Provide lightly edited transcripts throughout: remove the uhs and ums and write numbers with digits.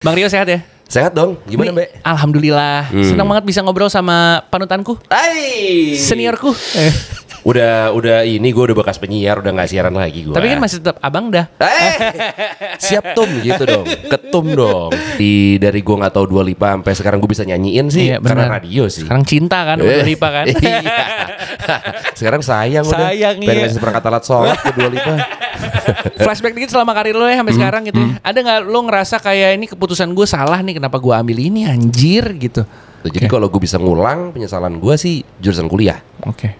Bang Rio sehat ya? Sehat dong, gimana Mbak? Alhamdulillah, senang banget bisa ngobrol sama panutanku, seniorku. Udah ini gue udah bekas penyiar, udah gak siaran lagi gue. Tapi kan masih tetap abang dah. Siap tum gitu dong, ketum dong. Dari gue gak tahu Dua Lipa sampai sekarang gue bisa nyanyiin sih, Iya, karena bener. radio sih. Sekarang cinta kan sama Dua Lipa kan? Iya. Sekarang sayang udah. Sayang, Pengen iya. ngasih perangkat alat sholat ke Dua Lipa. Flashback dikit selama karir lo ya sampai sekarang gitu ya. Ada nggak lo ngerasa kayak ini keputusan gue salah nih, kenapa gue ambil ini anjir gitu? Jadi kalau gue bisa ngulang penyesalan gue sih jurusan kuliah. Oke.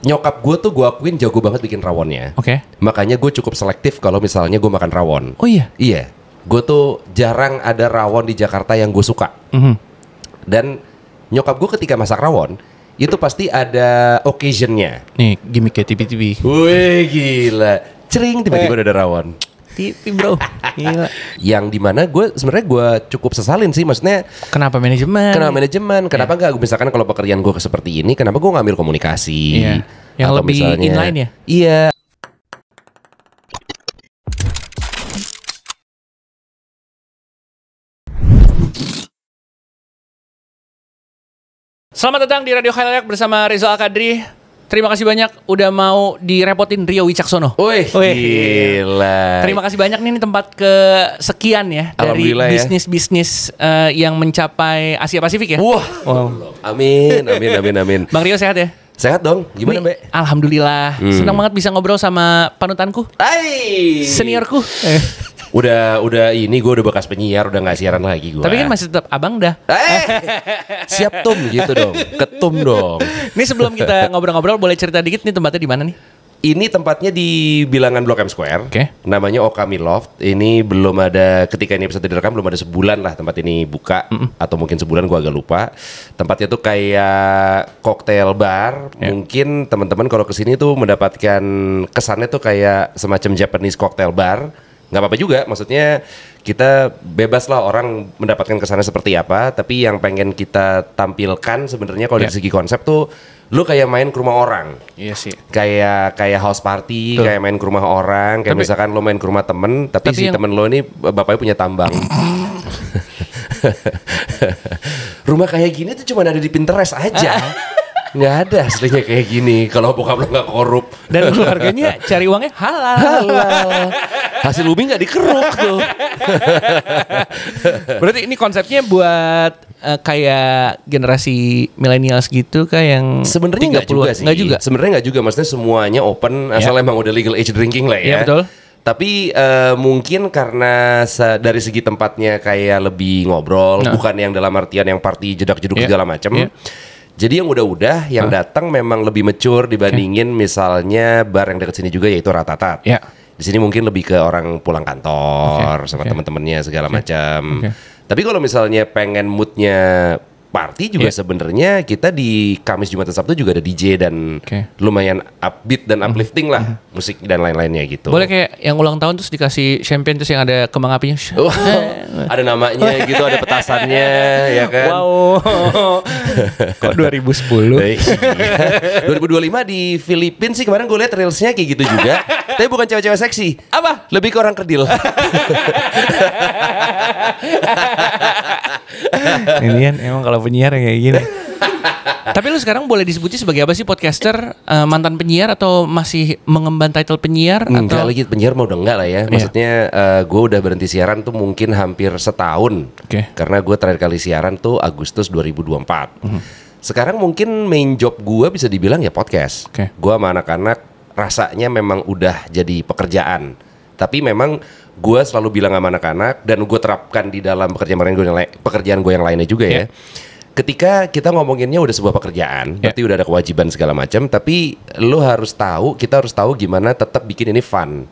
Nyokap gue tuh gue akuin jago banget bikin rawonnya. Oke. Makanya gue cukup selektif kalau misalnya gue makan rawon. Oh iya. Iya, gue tuh jarang ada rawon di Jakarta yang gue suka. Dan nyokap gue ketika masak rawon itu pasti ada occasionnya. Nih gimmick kayak TV. Wih gila, cering tiba-tiba udah ada rawon. TV bro. Gila. Yang dimana gue sebenarnya gue cukup sesalin sih, maksudnya Kenapa manajemen? kenapa nggak misalkan kalau pekerjaan gue seperti ini, kenapa gue ngambil komunikasi? Iya. Yang Atau lebih misalnya, inline ya? Iya. Selamat datang di Radio Khayal bersama Rizal Al-Qadri. Terima kasih banyak udah mau direpotin Rio Wicaksono. Wih, gila. Terima kasih banyak nih, ini tempat kesekian ya dari Alhamdulillah ya. bisnis-bisnis yang mencapai Asia Pasifik ya. Wah, amin. Bang Rio sehat ya? Sehat dong, gimana Mbak? Alhamdulillah, senang banget bisa ngobrol sama panutanku, seniorku. Udah ini gue udah bekas penyiar, udah gak siaran lagi gue. Tapi kan masih tetap abang dah. Siap tum gitu dong, ketum dong. Ini sebelum kita ngobrol-ngobrol, boleh cerita dikit nih tempatnya di mana nih? Ini tempatnya di bilangan Blok M Square. Oke. Namanya Okami Loft. Ini belum ada, ketika ini episode direkam belum ada sebulan lah tempat ini buka. Atau mungkin sebulan, gue agak lupa. Tempatnya tuh kayak cocktail bar. Mungkin teman-teman kalau kesini tuh mendapatkan kesannya tuh kayak semacam Japanese cocktail bar. Nggak apa-apa juga, maksudnya kita bebas lah orang mendapatkan kesannya seperti apa. Tapi yang pengen kita tampilkan sebenarnya kalau dari segi konsep tuh, lu kayak main ke rumah orang. Iya sih. Kayak house party, kayak main ke rumah orang, kayak misalkan lo main ke rumah temen, tapi si temen lo ini bapaknya punya tambang. Rumah kayak gini tuh cuma ada di Pinterest aja. Nggak ada aslinya kayak gini kalau bokap lo nggak korup. Dan keluarganya cari uangnya halal. Hasil umi nggak dikeruk tuh. Berarti ini konsepnya buat kayak generasi millennials gitu kayak yang Sebenarnya nggak juga sih. Nggak juga. Sebenarnya nggak juga. Maksudnya semuanya open asal emang udah legal age drinking lah ya. Iya betul. Tapi mungkin karena dari segi tempatnya kayak lebih ngobrol, bukan yang dalam artian yang party jedak-jeduk segala macam. Jadi yang udah-udah yang datang memang lebih mature dibandingin misalnya bar yang dekat sini juga, yaitu Ratatat. Di sini mungkin lebih ke orang pulang kantor sama teman-temannya segala macam. Tapi kalau misalnya pengen moodnya party juga sebenarnya kita di Kamis, Jumat, dan Sabtu juga ada DJ dan lumayan upbeat dan uplifting lah musik dan lain-lainnya gitu. Boleh kayak yang ulang tahun terus dikasih champagne terus yang ada kembang apinya. Ada namanya gitu, ada petasannya ya kan. Wow. Kok 2010? 2025 di Filipina sih kemarin gue lihat reelsnya kayak gitu juga. Tapi bukan cewek-cewek seksi. Apa? Lebih ke orang kerdil. Ini kan emang kalau penyiar yang kayak gini. Tapi lu sekarang boleh disebutnya sebagai apa sih? Podcaster, mantan penyiar, atau masih mengemban title penyiar? Enggak atau lagi, penyiar mau udah enggak lah ya. Maksudnya gue udah berhenti siaran tuh mungkin hampir setahun. Karena gue terakhir kali siaran tuh Agustus 2024. Sekarang mungkin main job gue bisa dibilang ya podcast. Gue sama anak-anak rasanya memang udah jadi pekerjaan. Tapi memang gue selalu bilang sama anak-anak, dan gue terapkan di dalam pekerjaan gue yang lainnya juga ya. Ketika kita ngomonginnya udah sebuah pekerjaan, berarti udah ada kewajiban segala macam. Tapi lo harus tahu, kita harus tahu gimana tetap bikin ini fun.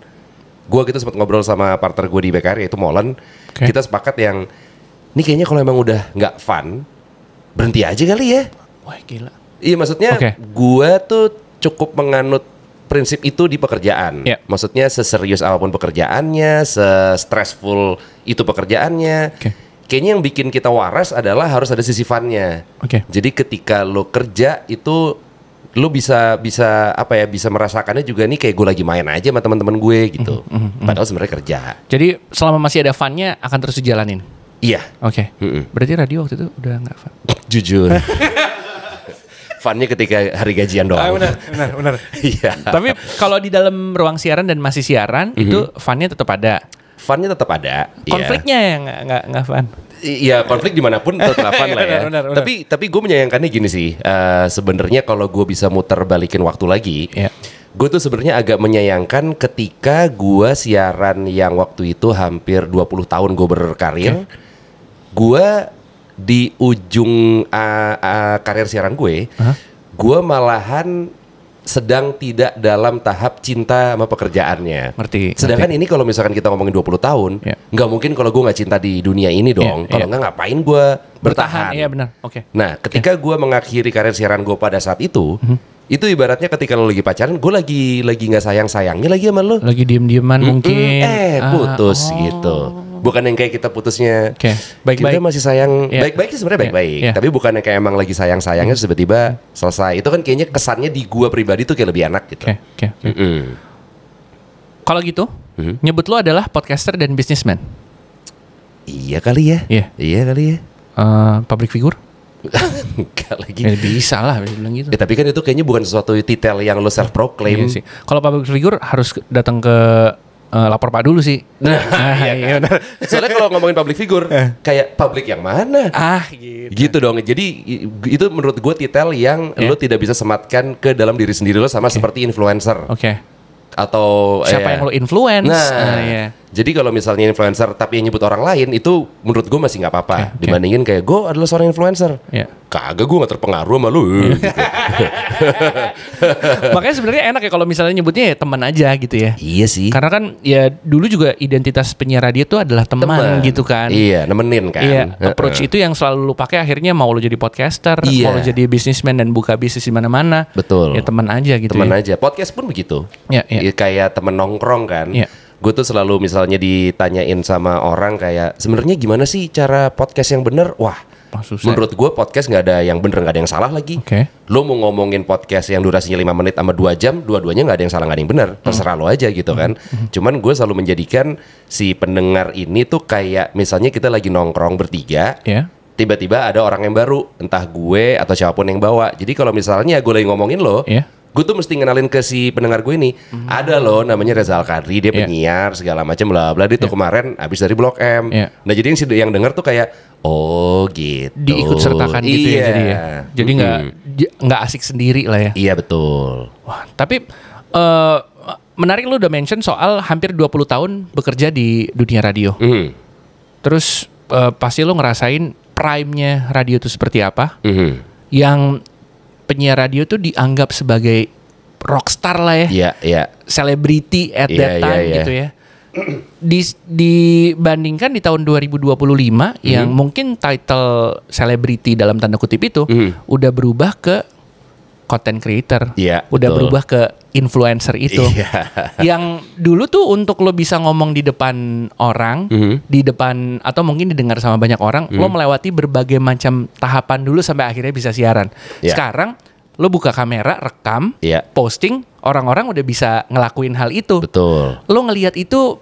Gue gitu sempat ngobrol sama partner gue di BKR yaitu Molen. Kita sepakat yang ini kayaknya kalau emang udah nggak fun, berhenti aja kali ya. Wah gila. Iya maksudnya gue tuh cukup menganut prinsip itu di pekerjaan. Maksudnya seserius apapun pekerjaannya, se-stressful itu pekerjaannya. Kayaknya yang bikin kita waras adalah harus ada sisi funnya. Jadi ketika lo kerja itu lo bisa apa ya, bisa merasakannya juga nih kayak gue lagi main aja sama teman-teman gue gitu. Padahal sebenarnya kerja. Jadi selama masih ada funnya akan terus dijalanin. Iya. Oke. Berarti radio waktu itu udah nggak fun? Jujur. Funnya ketika hari gajian doang. Benar. Iya. Tapi kalau di dalam ruang siaran dan masih siaran itu funnya tetap ada. Funnya tetap ada. Konfliknya yang nggak fun. Iya, konflik dimanapun tetap fun lah ya. Benar. Tapi gue menyayangkannya gini sih. Sebenarnya kalau gue bisa muter balikin waktu lagi, gue tuh sebenarnya agak menyayangkan ketika gue siaran yang waktu itu hampir 20 tahun gue berkarir, gue di ujung karir siaran gue malahan sedang tidak dalam tahap cinta sama pekerjaannya. Sedangkan ini kalau misalkan kita ngomongin 20 tahun, nggak mungkin kalau gue nggak cinta di dunia ini dong. Kalau nggak ngapain gue bertahan. Iya benar. Oke. Nah, ketika gue mengakhiri karir siaran gue pada saat itu ibaratnya ketika lo lagi pacaran, gue lagi nggak sayangnya lagi sama lo. Lagi diem-dieman mungkin. Putus gitu. Bukan yang kayak kita putusnya baik-baik, kita masih sayang, baik-baik sih sebenarnya baik-baik. Tapi bukan yang kayak emang lagi sayang-sayangnya tiba-tiba selesai. Itu kan kayaknya kesannya di gua pribadi tuh kayak lebih enak gitu. Kalau gitu, nyebut lo adalah podcaster dan businessman. Iya kali ya. Iya kali ya. Public figure? Enggak lagi. Bisa lah bilang gitu. Tapi kan itu kayaknya bukan sesuatu titel yang lo self proclaim. Iya sih. Kalau public figure harus datang ke lapor Pak dulu sih. Iya benar. Soalnya kalau ngomongin public figure, kayak public yang mana? Gitu dong. Jadi itu menurut gue titel yang lo tidak bisa sematkan ke dalam diri sendiri lo sama seperti influencer. Atau siapa yang lo influence? Jadi kalau misalnya influencer tapi yang nyebut orang lain, itu menurut gue masih nggak apa-apa. Dibandingin kayak gue adalah seorang influencer. Kagak, gue nggak terpengaruh sama lu. Gitu. Makanya sebenarnya enak ya kalau misalnya nyebutnya ya teman aja gitu ya. Iya sih. Karena kan ya dulu juga identitas penyiar radio itu adalah teman gitu kan. Iya, nemenin kan. Iya, approach itu yang selalu lu pakai akhirnya mau lu jadi podcaster, mau lu jadi businessman dan buka bisnis di mana-mana. Betul. Ya teman aja gitu. Teman aja. Podcast pun begitu. Kayak temen nongkrong kan. Gue tuh selalu misalnya ditanyain sama orang kayak sebenarnya gimana sih cara podcast yang bener? Wah, menurut gue podcast nggak ada yang bener, nggak ada yang salah lagi. Lo mau ngomongin podcast yang durasinya 5 menit sama 2 jam, dua-duanya nggak ada yang salah, nggak ada yang bener. Terserah lo aja gitu kan. Cuman gue selalu menjadikan si pendengar ini tuh kayak misalnya kita lagi nongkrong bertiga. Tiba-tiba ada orang yang baru, entah gue atau siapapun yang bawa. Jadi kalau misalnya gue lagi ngomongin lo, gue tuh mesti ngenalin ke si pendengar gue ini. Ada loh namanya Reza Al-Qadri, dia penyiar segala macam bla bla. Dia tuh kemarin habis dari Blok M. Nah jadi yang denger tuh kayak oh gitu. Diikut sertakan gitu ya. Jadi nggak asik sendiri lah ya. Iya betul. Wah, tapi menarik lu udah mention soal hampir 20 tahun bekerja di dunia radio. Terus pasti lu ngerasain prime-nya radio itu seperti apa? Yang penyiar radio tuh dianggap sebagai rockstar lah ya. Selebriti at that time gitu ya. Dibandingkan di tahun 2025 yang mungkin title selebriti dalam tanda kutip itu udah berubah ke content creator. Udah berubah ke influencer itu. Yang dulu tuh untuk lo bisa ngomong di depan orang, di depan atau mungkin didengar sama banyak orang, lo melewati berbagai macam tahapan dulu sampai akhirnya bisa siaran. Sekarang lo buka kamera, rekam, posting, orang-orang udah bisa ngelakuin hal itu. Lo ngelihat itu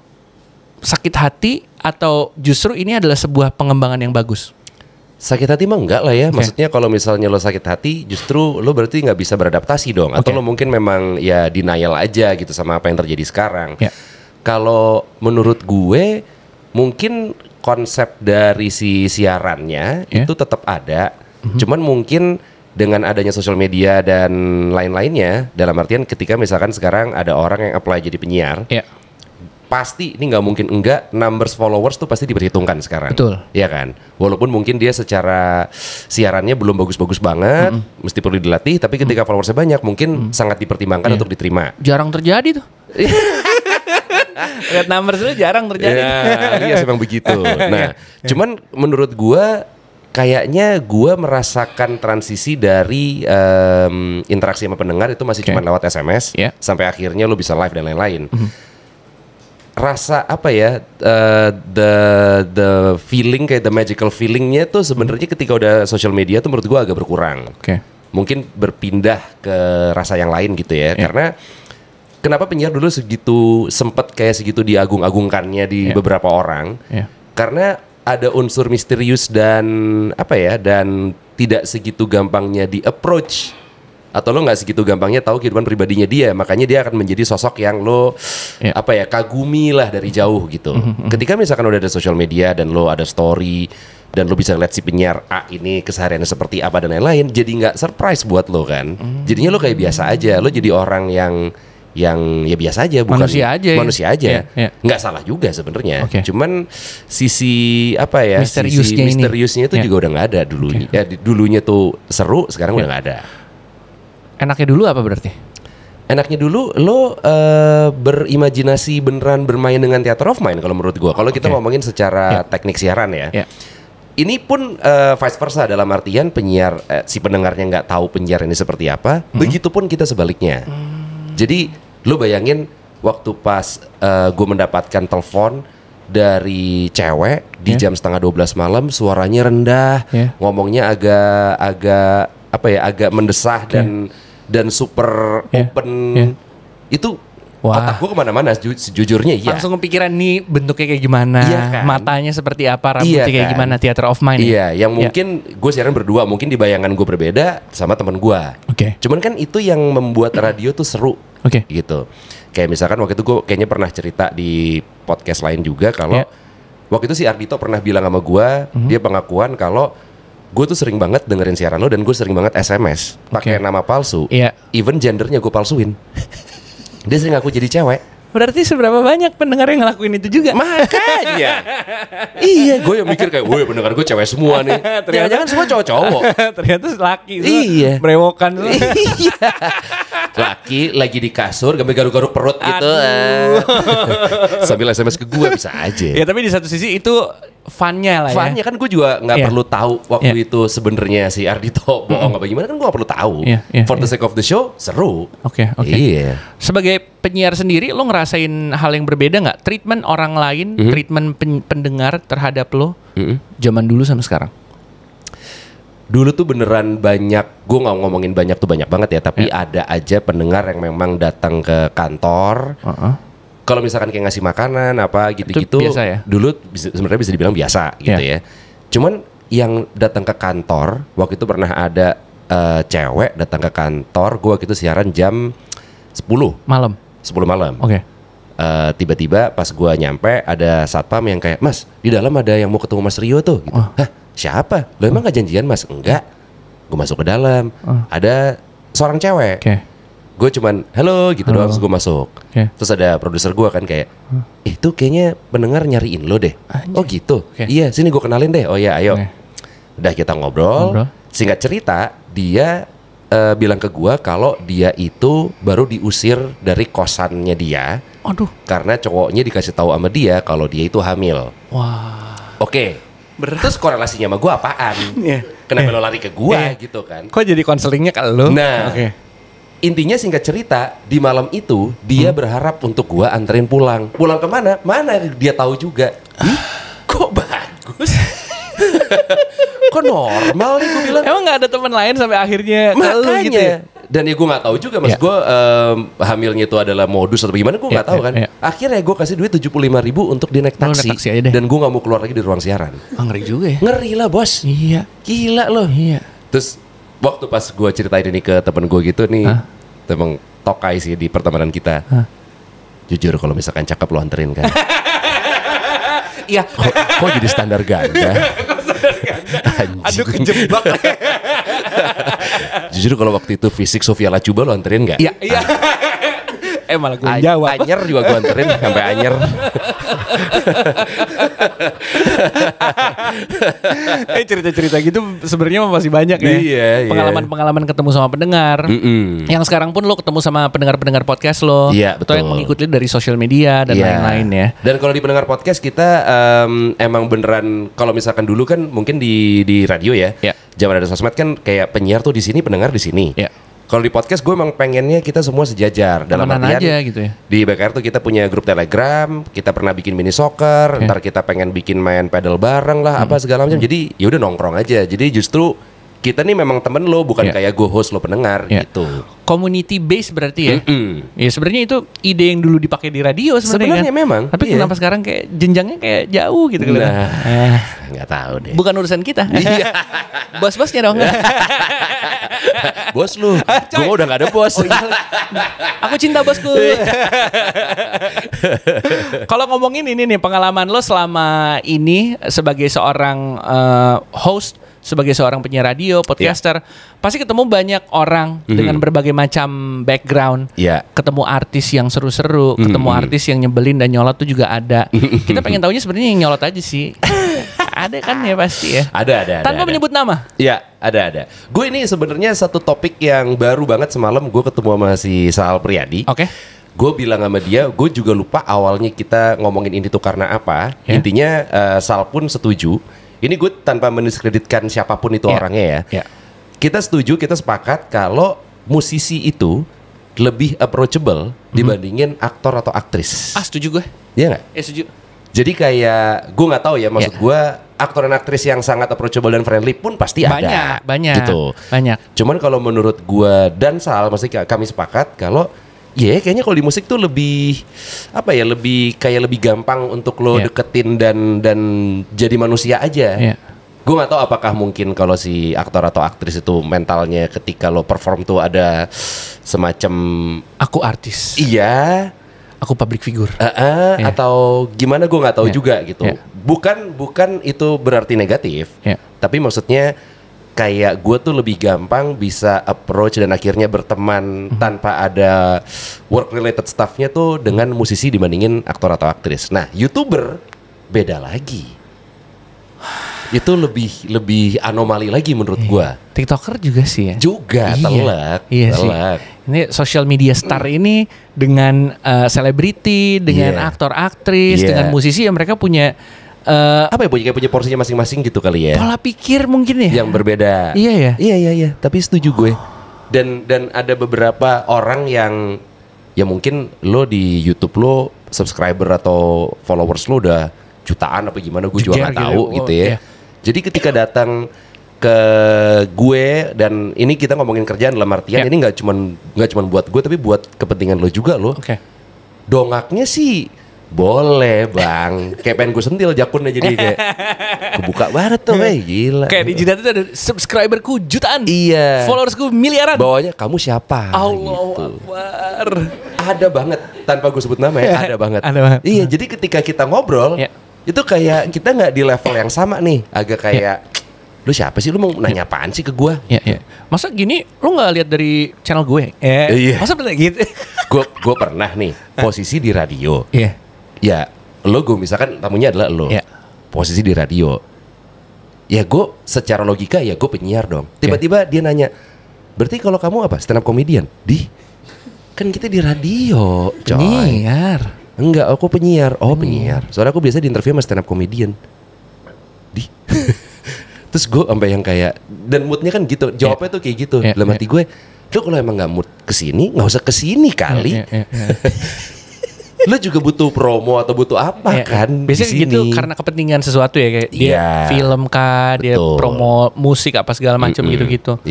sakit hati atau justru ini adalah sebuah pengembangan yang bagus? Sakit hati mah enggak lah ya. Maksudnya kalau misalnya lo sakit hati, justru lo berarti nggak bisa beradaptasi dong. Atau lo mungkin memang ya denial aja gitu sama apa yang terjadi sekarang. Kalau menurut gue, mungkin konsep dari si siarannya itu tetap ada. Cuman mungkin dengan adanya sosial media dan lain-lainnya, dalam artian ketika misalkan sekarang ada orang yang apply jadi penyiar, pasti ini nggak mungkin enggak, numbers followers tuh pasti diperhitungkan sekarang. Iya kan? Walaupun mungkin dia secara siarannya belum bagus-bagus banget, mesti perlu dilatih, tapi ketika followersnya banyak mungkin sangat dipertimbangkan untuk diterima. Jarang terjadi tuh. Lihat numbers itu jarang terjadi. Iya memang begitu. Nah, cuman menurut gua kayaknya gua merasakan transisi dari interaksi sama pendengar itu masih cuma lewat SMS sampai akhirnya lo bisa live dan lain-lain. Rasa apa ya, the feeling, kayak the magical feelingnya tuh sebenarnya ketika udah social media tuh menurut gue agak berkurang. Mungkin berpindah ke rasa yang lain gitu ya. Karena kenapa penyiar dulu segitu sempet kayak segitu diagung-agungkannya di beberapa orang? Karena ada unsur misterius dan dan tidak segitu gampangnya di approach, atau lo nggak segitu gampangnya tahu kehidupan pribadinya dia, makanya dia akan menjadi sosok yang lo kagumi lah dari jauh gitu. Ketika misalkan udah ada social media dan lo ada story dan lo bisa lihat si penyiar A ini kesehariannya seperti apa dan lain-lain, jadi nggak surprise buat lo kan. Jadinya lo kayak biasa aja, lo jadi orang yang ya biasa aja, bukan manusia aja. Nggak salah juga sebenarnya. Cuman sisi misteriusnya itu juga udah nggak ada dulunya. Dulunya tuh seru, sekarang udah nggak ada. Enaknya dulu apa berarti? Enaknya dulu lo berimajinasi beneran bermain dengan theater of mind kalau menurut gue. Kalau kita ngomongin secara teknik siaran ya. Ini pun vice versa, dalam artian penyiar si pendengarnya nggak tahu penyiar ini seperti apa. Begitupun kita sebaliknya. Jadi lo bayangin waktu pas gue mendapatkan telepon dari cewek di jam 11:30 malam, suaranya rendah, ngomongnya agak mendesah dan super open. Itu otak gue kemana-mana sejujurnya. Langsung kepikiran nih bentuknya kayak gimana, matanya seperti apa, rambutnya kayak gimana, theater of mind. Yang mungkin gue siaran berdua, mungkin di bayangan gue berbeda sama teman gue. Cuman kan itu yang membuat radio tuh seru. Gitu. Kayak misalkan waktu itu gue kayaknya pernah cerita di podcast lain juga kalau waktu itu si Ardito pernah bilang sama gue, dia pengakuan kalau gue tuh sering banget dengerin siaran lo dan gue sering banget SMS pakai nama palsu. Even gendernya gue palsuin. Dia sering ngaku jadi cewek. Berarti seberapa banyak pendengar yang ngelakuin itu juga? Makanya. Iya, gue yang mikir kayak, woi pendengar gue cewek semua nih. Jangan-jangan semua cowok-cowok. Ternyata laki. Berewokan. Iya. Laki lagi di kasur gambar garuk-garuk perut gitu. Sambil SMS ke gue bisa aja. Ya tapi di satu sisi itu funnya lah ya. Funnya kan gue juga gak perlu tahu waktu itu sebenarnya si Ardito bohong apa gimana, kan gue gak perlu tahu. For the sake of the show seru. Iya. Sebagai penyiar sendiri lo ngerasain hal yang berbeda gak? Treatment orang lain, treatment pendengar terhadap lo zaman dulu sama sekarang? Dulu tuh beneran banyak, gue gak ngomongin banyak tuh banyak banget ya, tapi ada aja pendengar yang memang datang ke kantor. Kalau misalkan kayak ngasih makanan apa gitu-gitu, dulu sebenarnya bisa dibilang biasa gitu ya. Cuman yang datang ke kantor, waktu itu pernah ada cewek datang ke kantor, gue waktu itu siaran jam 10 malam. Tiba-tiba pas gue nyampe ada satpam yang kayak, "Mas, di dalam ada yang mau ketemu Mas Rio tuh." Gitu. Hah, siapa? Lo emang gak janjian Mas? Enggak. Gue masuk ke dalam, ada seorang cewek. Gue cuman halo gitu doang, terus gue masuk. Terus ada produser gue kan kayak, itu kayaknya pendengar nyariin lo deh. Oh gitu. Iya, sini gue kenalin deh. Oh ya, ayo. Udah kita ngobrol. Singkat cerita, dia bilang ke gue kalau dia itu baru diusir dari kosannya dia. Karena cowoknya dikasih tahu sama dia kalau dia itu hamil. Terus korelasinya sama gue apaan? Kenapa lo lari ke gue gitu kan? Kok jadi konselingnya ke lo? Nah, intinya singkat cerita, di malam itu dia berharap untuk gue anterin pulang. Pulang kemana? Mana dia tahu juga. Kok bagus? Kok normal nih gue bilang. Emang gak ada teman lain sampai akhirnya ke lu gitu ya? Dan ya gue gak tahu juga mas, gue hamilnya itu adalah modus atau gimana gue gak tahu kan. Akhirnya gue kasih duit 75.000 untuk di naik taksi, dan gue gak mau keluar lagi dari ruang siaran. Ngeri juga ya. Ngeri lah bos. Gila loh. Terus waktu pas gue ceritain ini ke temen gue gitu nih, temen tokai sih di pertemanan kita. Jujur kalau misalkan cakep lo anterin kan. Iya. Kok jadi standar ganda? Aduh kejebak. Jujur kalau waktu itu fisik Sofia Lacuba lo anterin gak? Iya. Malah gue jawab. Anyer juga gue anterin sampai Anyer. Cerita-cerita gitu sebenarnya masih banyak ya. Pengalaman-pengalaman ketemu sama pendengar. Yang sekarang pun lo ketemu sama pendengar-pendengar podcast lo. Atau yang mengikuti dari sosial media dan lain-lain ya. Dan kalau di pendengar podcast kita emang beneran, kalau misalkan dulu kan mungkin di radio ya. Zaman ada sosmed kan kayak penyiar tuh di sini, pendengar di sini. Kalau di podcast gue emang pengennya kita semua sejajar. Dalam artian aja gitu ya. Di BKR tuh kita punya grup Telegram, kita pernah bikin mini soccer, ntar kita pengen bikin main pedal bareng lah, apa segala macam. Jadi ya udah nongkrong aja. Jadi justru kita nih memang temen lo, bukan kayak gue host lo pendengar gitu. Community base berarti ya. Ya sebenarnya itu ide yang dulu dipakai di radio sebenarnya kan? Memang. Tapi kenapa sekarang kayak jenjangnya kayak jauh gitu? Nah, nggak tahu deh. Bukan urusan kita. Bos-bosnya dong. Bos lu, gue udah gak ada bos. Aku cinta bosku. Kalau ngomongin ini nih, pengalaman lo selama ini sebagai seorang host, sebagai seorang penyiar radio, podcaster, pasti ketemu banyak orang dengan berbagai macam background. Ketemu artis yang seru-seru, ketemu artis yang nyebelin dan nyolot tuh juga ada. Kita pengen taunya sebenarnya yang nyolot aja sih. Ada kan ya pasti ya. Ada. Tanpa menyebut nama. Iya, ada. Gue ini sebenarnya satu topik yang baru banget semalam gue ketemu sama si Sal Priadi. Oke. Gue bilang sama dia, gue juga lupa awalnya kita ngomongin ini tuh karena apa. Intinya Sal pun setuju. Ini gue tanpa mendiskreditkan siapapun itu orangnya ya. Kita setuju, kita sepakat kalau musisi itu lebih approachable dibandingin aktor atau aktris. Setuju gue. Iya nggak? Setuju. Jadi kayak gue nggak tahu ya, maksud gue aktor dan aktris yang sangat approachable dan friendly pun pasti ada. Banyak. Gitu. Banyak. Cuman kalau menurut gue dan Sal, maksudnya kami sepakat kalau kayaknya kalau di musik tuh lebih lebih gampang untuk lo deketin dan jadi manusia aja. Gue nggak tahu apakah mungkin kalau si aktor atau aktris itu mentalnya ketika lo perform tuh ada semacam aku artis. Iya. Aku public figure. Atau gimana gue nggak tahu juga gitu. Bukan itu berarti negatif. Tapi maksudnya kayak gue tuh lebih gampang bisa approach dan akhirnya berteman tanpa ada work related stuffnya tuh dengan musisi dibandingin aktor atau aktris. Nah, YouTuber beda lagi. Itu lebih anomali lagi menurut gue. TikToker juga sih ya. Telak. Ini social media star ini dengan selebriti, dengan aktor aktris, dengan musisi yang mereka punya punya porsinya masing-masing gitu kali ya. Pola pikir mungkin ya. Yang berbeda. Iya. Tapi setuju gue. Dan ada beberapa orang yang ya mungkin lo di YouTube lo subscriber atau followers lo udah jutaan apa gimana, gue juga nggak tahu gitu ya. Jadi ketika datang ke gue, dan ini kita ngomongin kerjaan dalam artian ini nggak cuman buat gue tapi buat kepentingan lo juga lo. Dongaknya sih boleh bang, kayak pengen gue sentil jakunnya jadi kayak kebuka banget tuh, gila. Kayak di jidat itu ada subscriberku jutaan, followersku miliaran. Bawahnya kamu siapa? Allahu Akbar. Ada banget, tanpa gue sebut nama ya, ada banget. Iya, jadi ketika kita ngobrol, itu kayak kita nggak di level yang sama nih, agak kayak lu siapa sih, lu mau nanya apaan sih ke gue? Masa gini lu nggak lihat dari channel gue? Masa pernah gitu? Gue pernah nih posisi di radio. Ya, lo gue misalkan tamunya adalah lo, posisi di radio. Ya gue secara logika ya gue penyiar dong. Tiba-tiba dia nanya, berarti kalau kamu apa, stand up comedian? Kan kita di radio, coy. Penyiar? Enggak, aku penyiar. Oh penyiar. Soalnya aku biasa di interview sama stand up comedian. Terus gue sampai yang kayak, dan moodnya kan gitu, jawabnya tuh kayak gitu. Dalam hati gue, lo kalau emang nggak mood kesini, nggak usah kesini kali. Lo juga butuh promo atau butuh apa kan? Biasanya gitu karena kepentingan sesuatu ya, kayak dia film kah, dia promo musik apa segala macam gitu-gitu.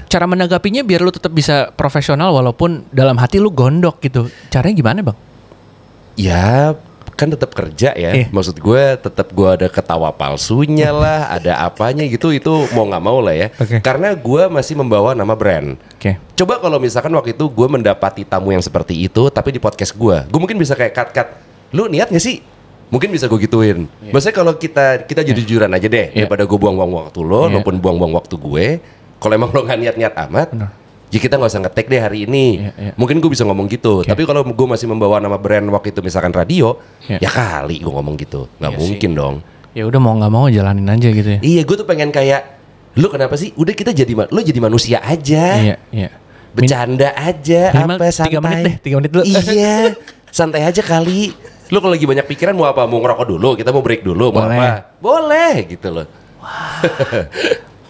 Cara menanggapinya biar lo tetap bisa profesional walaupun dalam hati lo gondok gitu. Caranya gimana bang? Ya kan tetap kerja ya. Maksud gue tetap gue ada ketawa palsunya lah, ada apanya gitu, itu mau nggak mau lah ya. Karena gue masih membawa nama brand. Coba kalau misalkan waktu itu gue mendapati tamu yang seperti itu, tapi di podcast gue mungkin bisa kayak cut. Lu niat nggak sih? Mungkin bisa gue gituin. Maksudnya kalau kita jujuran aja deh, daripada gue buang-buang waktu lo maupun buang-buang waktu gue. Kalau emang lo nggak niat-niat amat, jadi kita nggak usah ngetek deh hari ini. Mungkin gue bisa ngomong gitu. Tapi kalau gue masih membawa nama brand waktu itu misalkan radio, ya kali gue ngomong gitu. Nggak mungkin dong. Ya udah mau nggak mau jalanin aja gitu ya. Iya, gue tuh pengen kayak, lu kenapa sih? Udah kita lo jadi manusia aja. Bercanda aja. Minimal apa santai. 3 menit dulu. Iya, santai aja kali. Lu kalau lagi banyak pikiran mau apa? Mau ngerokok dulu? Kita mau break dulu? Mau apa? Boleh gitu loh.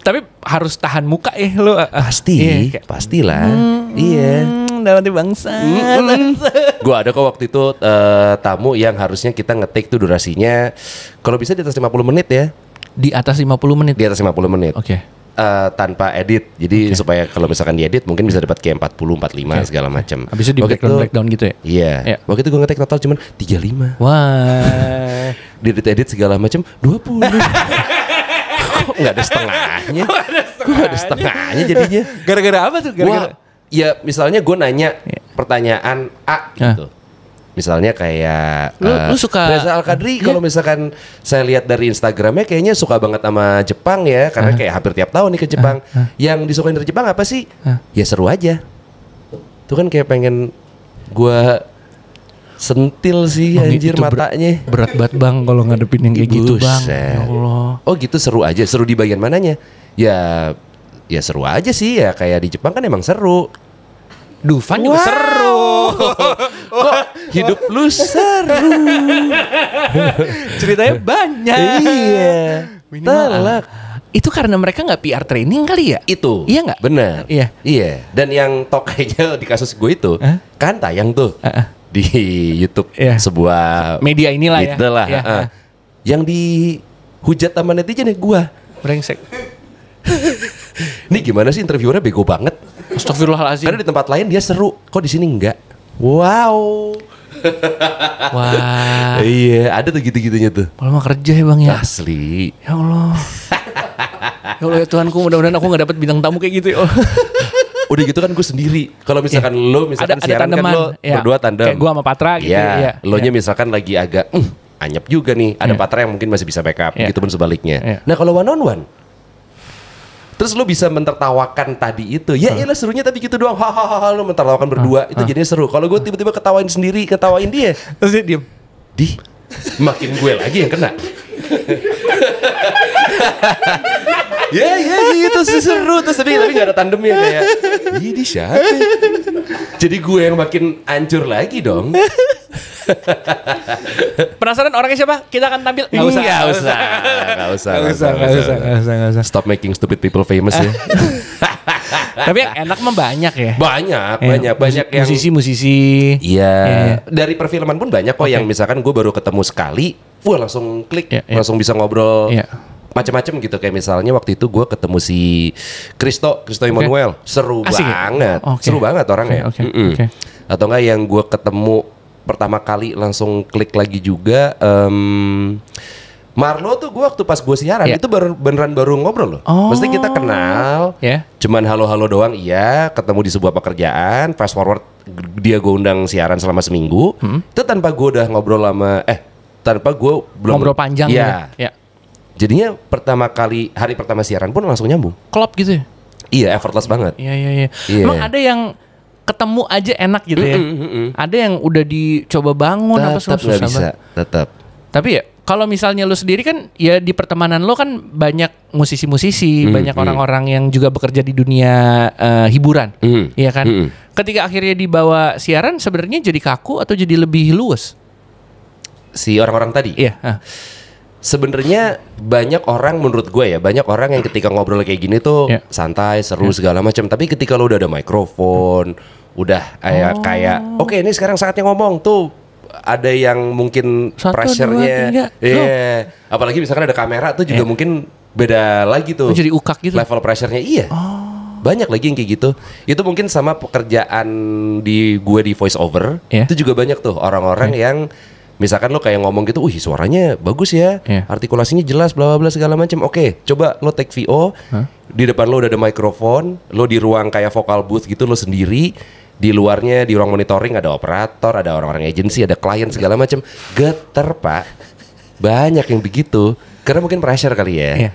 Tapi harus tahan muka lo. Pasti, pastilah. Dalam bangsa. Gue ada kok waktu itu tamu yang harusnya kita ngetik tuh durasinya kalau bisa di atas 50 menit ya. Di atas 50 menit? Di atas 50 menit. tanpa edit. Jadi supaya kalau misalkan diedit mungkin bisa dapat kayak 40, 45 segala macam. Habis itu di breakdown gitu ya? Iya. Waktu itu gue ngetek total cuman 35. Wah. Diedit segala macam 20. Kok nggak ada setengahnya? Kok nggak ada setengahnya jadinya? Gara-gara apa tuh? Gara-gara? Ya misalnya gue nanya pertanyaan A gitu. Misalnya kayak lu suka Reza Al-Qadri kalau misalkan saya lihat dari Instagramnya kayaknya suka banget sama Jepang ya, karena kayak hampir tiap tahun nih ke Jepang. Yang disukain dari Jepang apa sih? Ya seru aja. Itu kan kayak pengen gua sentil sih anjir matanya. Berat banget Bang kalau ngadepin yang kayak gitu Bang. Ya Allah. Oh gitu, seru aja. Seru di bagian mananya? Ya seru aja sih ya, kayak di Jepang kan emang seru. Dufan juga seru. Kok hidup lu seru? Ceritanya banyak. Iya. Telak. Itu karena mereka nggak PR training kali ya? Itu. Iya nggak? Benar. Iya. Dan yang tokainya di kasus gue itu kan tayang tuh di YouTube sebuah media inilah ya. Itulah. Yang dihujat sama netizen ya gue. Brengsek. Ini gimana sih interviewernya bego banget? Astagfirullahaladzim. Karena di tempat lain dia seru, kok di sini enggak? Wow. Wah. Iya, ada tuh gitu-gitunya tuh. Kalau mau kerja ya Bang ya. Asli. Ya Allah. Ya Allah ya Tuhanku, mudah-mudahan aku gak dapat bintang tamu kayak gitu ya. Udah gitu kan gue sendiri. Kalau misalkan lo misalkan siaran kan lo berdua tandem. Kayak gue sama Patra gitu ya. Lo nya misalkan lagi agak anyep juga nih. Ada Patra yang mungkin masih bisa backup, gitu pun sebaliknya. Nah kalau one on one, terus lo bisa mentertawakan tadi itu. Ya iyalah serunya tapi gitu doang. Hahaha, lo mentertawakan berdua. Itu jadinya seru. Kalau gue tiba-tiba ketawain sendiri, ketawain dia, terus dia diem. Makin gue lagi yang kena. Ya gitu sih seru. Terus tapi gak ada tandemnya kayak ini siapa? Jadi gue yang makin hancur lagi dong. Penasaran orangnya siapa? Kita akan tampil. Gak usah. Stop making stupid people famous ya. Tapi yang enak mah banyak ya. Banyak yang musisi. Iya. Dari perfilman pun banyak kok yang misalkan gue baru ketemu sekali, langsung klik, langsung bisa ngobrol. Macam-macam gitu, kayak misalnya waktu itu gue ketemu si Kristo Emmanuel, seru banget, seru banget orangnya. Atau enggak yang gue ketemu pertama kali langsung klik lagi juga, Marlo tuh gue waktu pas gue siaran itu beneran baru ngobrol loh. Mesti kita kenal, cuman halo-halo doang, ketemu di sebuah pekerjaan, fast forward dia gue undang siaran selama seminggu, itu tanpa gue udah ngobrol lama, tanpa gue belum ngobrol panjang ya. Jadinya hari pertama siaran pun langsung nyambung. Klop gitu ya? Iya, effortless banget. Iya. Emang ada yang ketemu aja enak gitu ya? Ada yang udah dicoba bangun apa susah banget? Bisa, tetap. Tapi ya kalau misalnya lo sendiri kan ya di pertemanan lo kan banyak musisi-musisi, banyak orang-orang yang juga bekerja di dunia hiburan, iya kan? Ketika akhirnya dibawa siaran sebenarnya jadi kaku atau jadi lebih luas? Si orang-orang tadi? Iya. Sebenarnya banyak orang menurut gue ya, banyak orang yang ketika ngobrol kayak gini tuh santai, seru segala macam. Tapi ketika lo udah ada mikrofon, udah kayak oke, ini sekarang saatnya ngomong tuh, ada yang mungkin pressure-nya, apalagi misalkan ada kamera tuh juga mungkin beda lagi tuh. Jadi ukak gitu. Level pressure-nya banyak lagi yang kayak gitu. Itu mungkin sama pekerjaan di voice over, itu juga banyak tuh orang-orang yang misalkan lo kayak ngomong gitu, suaranya bagus ya, artikulasinya jelas, bla bla bla segala macam. Oke, coba lo take VO, di depan lo udah ada mikrofon, lo di ruang kayak vocal booth gitu, lo sendiri. Di luarnya, di ruang monitoring ada operator, ada orang-orang agensi, ada klien segala macam. Geter pak, banyak yang begitu. Karena mungkin pressure kali ya.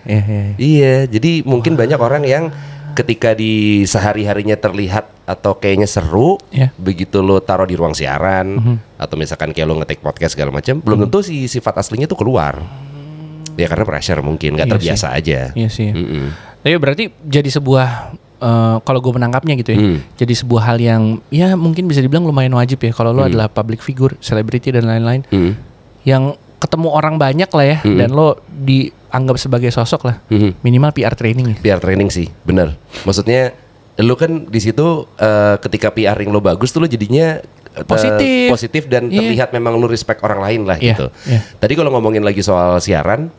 Iya, jadi mungkin banyak orang yang ketika di sehari-harinya terlihat atau kayaknya seru, begitu lo taruh di ruang siaran atau misalkan kayak lo ngetik podcast segala macam, belum tentu si sifat aslinya tuh keluar. Ya karena pressure mungkin nggak terbiasa aja. Iya sih. Tapi berarti jadi sebuah kalau gue menangkapnya gitu ya, jadi sebuah hal yang ya mungkin bisa dibilang lumayan wajib ya kalau lo adalah public figure, selebriti dan lain-lain, yang ketemu orang banyak lah ya, dan lo dianggap sebagai sosok lah, minimal PR training. PR training sih, bener. Maksudnya lo kan di situ ketika PR-ing lo bagus tuh lo jadinya positif dan terlihat memang lo respect orang lain lah gitu. Tadi kalau ngomongin lagi soal siaran,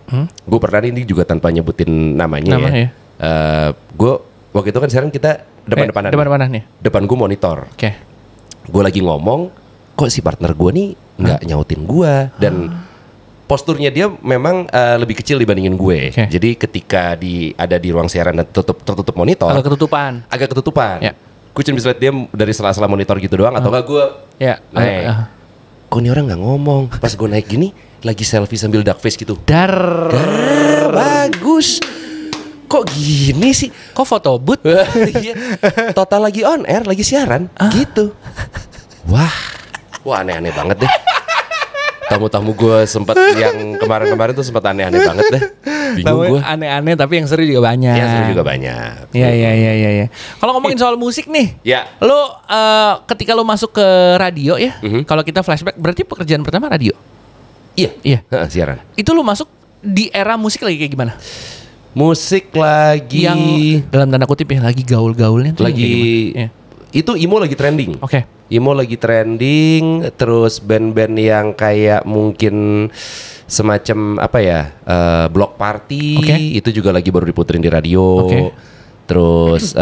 gue pernah ini juga tanpa nyebutin namanya ya. Gue waktu itu kan siaran kita depan-depanan nih. Depan gue monitor. Oke. Gue lagi ngomong, kok si partner gue nih nggak nyautin gue dan posturnya dia memang lebih kecil dibandingin gue. Jadi ketika ada di ruang siaran dan tertutup monitor, agak ketutupan. Ya. Gue cuma bisa lihat dia dari sela-sela monitor gitu doang, atau nggak gue naik. Kok ini orang nggak ngomong? Pas gue naik gini, lagi selfie sambil duck face gitu. Bagus. Kok gini sih? Kok foto booth? Total lagi on air, lagi siaran, gitu. Wah aneh-aneh banget deh. Tamu-tamu gue sempat yang kemarin-kemarin tuh sempat aneh-aneh banget deh. Bingung gue. Aneh-aneh tapi yang seru juga banyak. Yang seru juga banyak. Iya. Kalau ngomongin soal musik nih, lo ketika lo masuk ke radio ya, kalau kita flashback, berarti pekerjaan pertama radio. Iya. Siaran. Itu lo masuk di era musik lagi kayak gimana? Musik lagi yang dalam tanda kutip ya lagi gaul-gaulnya tuh lagi itu emo lagi trending. Oke. Emo lagi trending, terus band-band yang kayak mungkin semacam apa ya, block party itu juga lagi baru diputerin di radio. Terus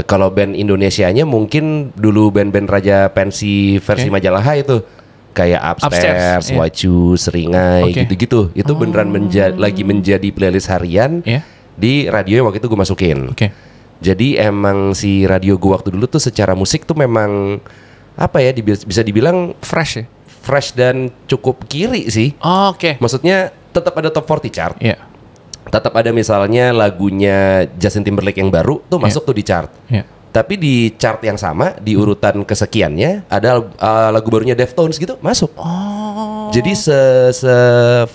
kalau band Indonesianya mungkin dulu band-band Raja Pensi versi Majalah itu kayak Upstairs, White Shoes, Seringai gitu-gitu. Itu beneran lagi menjadi playlist harian di radio yang waktu itu gue masukin. Jadi emang si radio gue waktu dulu tuh secara musik tuh memang apa ya, bisa dibilang fresh ya? Fresh dan cukup kiri sih. Maksudnya tetap ada top 40 chart. Tetap ada misalnya lagunya Justin Timberlake yang baru tuh masuk tuh di chart. Tapi di chart yang sama di urutan kesekiannya ada lagu barunya Deftones gitu masuk. Jadi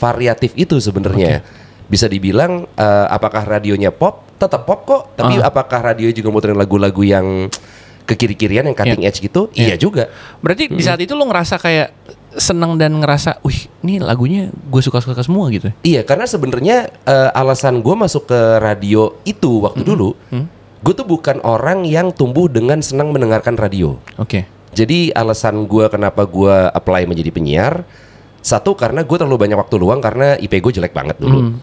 variatif itu sebenarnya. Bisa dibilang apakah radionya pop? Tetap pop kok. Tapi apakah radio juga muterin lagu-lagu yang kekiri-kirian yang cutting edge gitu? Iya juga. Berarti di saat itu lo ngerasa kayak seneng dan ngerasa, wih, ini lagunya gue suka-suka semua gitu. Iya, karena sebenarnya alasan gue masuk ke radio itu waktu dulu, gue tuh bukan orang yang tumbuh dengan senang mendengarkan radio. Jadi alasan gue kenapa gue apply menjadi penyiar, satu karena gue terlalu banyak waktu luang karena IP gue jelek banget dulu.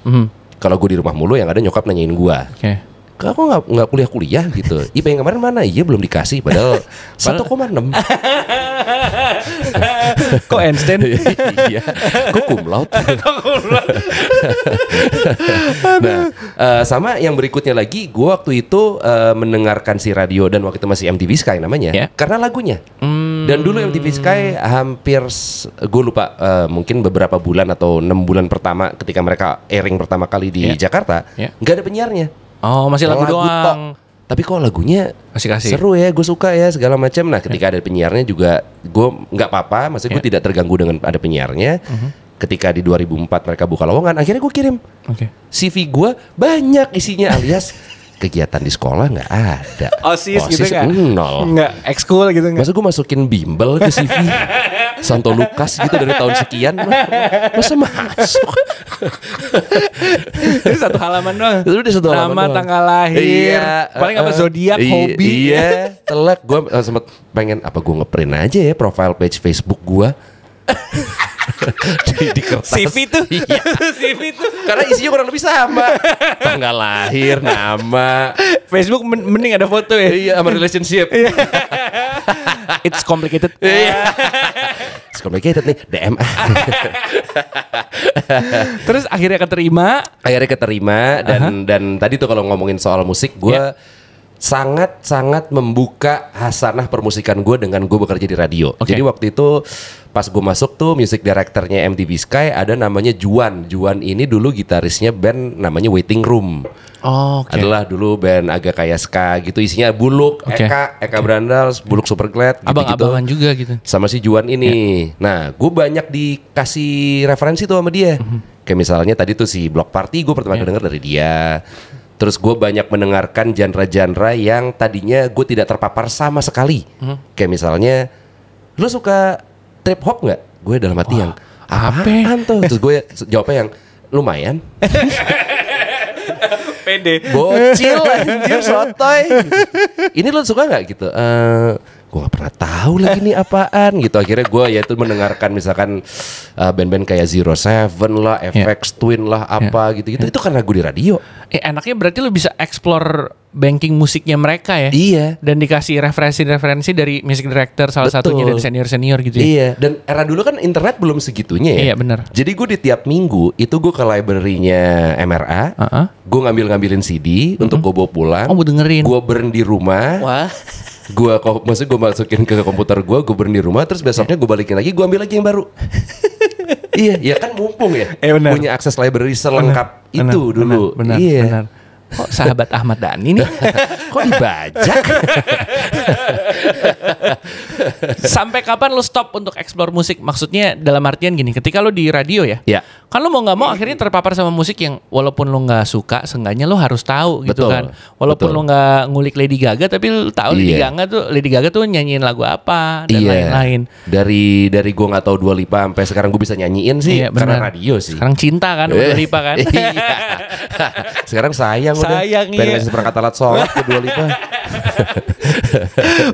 Kalau gue di rumah mulu yang ada nyokap nanyain gue. Kok nggak kuliah gitu? IP yang kemarin mana? Iya belum dikasih. Padahal 1,6. Kok Einstein? Iya. Kok cum laude? Nah, sama yang berikutnya lagi, gue waktu itu mendengarkan si radio dan waktu itu masih MTV Sky namanya, karena lagunya. Dan dulu MTV Sky hampir gue lupa mungkin beberapa bulan atau 6 bulan pertama ketika mereka airing pertama kali di Jakarta, nggak ada penyiarnya. Masih lagu doang. Tapi kok lagunya seru ya, gue suka ya segala macam. Nah ketika ada penyiarnya juga gue nggak apa-apa, maksudnya gue tidak terganggu dengan ada penyiarnya. Ketika di 2004 mereka buka lowongan, akhirnya gue kirim CV gue banyak isinya alias kegiatan di sekolah nggak ada. OSIS gitu nggak? Nol. Nggak ekskul gitu nggak? Masa gue masukin bimbel ke CV Santo Lukas gitu dari tahun sekian, masa masuk? Itu satu halaman doang. Itu nama, tanggal lahir, paling apa zodiak, hobi. Iya, telak. Gue sempet pengen apa gue ngeprint aja ya profile page Facebook gue. di kertas. CV tuh. CV tuh. Karena isinya kurang lebih sama. Tanggal lahir, nama. Facebook mending ada foto ya. Iya, sama relationship. It's complicated. It's complicated nih, DM. Terus akhirnya keterima dan tadi tuh kalau ngomongin soal musik, gue sangat membuka hasanah permusikan gue dengan gue bekerja di radio. Jadi waktu itu pas gue masuk tuh music directornya MTV Sky ada namanya Juan. Juan ini dulu gitarisnya band namanya Waiting Room. Adalah dulu band agak kayak ska gitu, isinya Buluk, Eka Brandals, Buluk Superglad gitu. Abang-abangan juga gitu. Sama si Juan ini. Nah, gue banyak dikasih referensi tuh sama dia. Kayak misalnya tadi tuh si Block Party gue pertama kali denger dari dia. Terus gue banyak mendengarkan genre-genre yang tadinya gue tidak terpapar sama sekali. Kayak misalnya, lu suka trip hop nggak? Gue dalam hati yang apaan tuh? Terus gue jawabnya yang lumayan. Pede. Bocil anjir sotoy. Ini lu suka nggak gitu? gue gak pernah tahu lagi nih apaan gitu. Akhirnya gue ya itu mendengarkan misalkan band-band kayak Zero Seven lah, FX Twin lah, apa gitu-gitu. Itu kan lagu di radio. Enaknya berarti lo bisa explore banking musiknya mereka ya. Iya. Dan dikasih referensi-referensi dari music director salah satunya dari senior-senior gitu ya. Iya. Dan era dulu kan internet belum segitunya ya. Iya benar. Jadi gue di tiap minggu itu gue ke library-nya MRA, gue ngambilin CD untuk gue bawa pulang. Oh, mau dengerin. Gue burn di rumah. Wah. Maksudnya gue masukin ke komputer gue burn di rumah, terus besoknya gue balikin lagi, gue ambil lagi yang baru. Iya, ya kan mumpung ya, punya akses library selengkap itu dulu. Benar. Kok sahabat Ahmad Dhani nih? Kok dibajak? Sampai kapan lo stop untuk explore musik? Maksudnya dalam artian gini, ketika lo di radio ya, kan lo mau nggak mau akhirnya terpapar sama musik yang walaupun lo nggak suka, seenggaknya lo harus tahu gitu kan. Walaupun lo nggak ngulik Lady Gaga, tapi lo tahu Lady Gaga tuh nyanyiin lagu apa dan lain-lain. Dari gue nggak tahu Dua Lipa sampai sekarang gue bisa nyanyiin sih karena radio sih. Sekarang cinta kan Dua Lipa kan. Sekarang sayang pengen ngasih perangkat alat sholat ke Dua Lipa.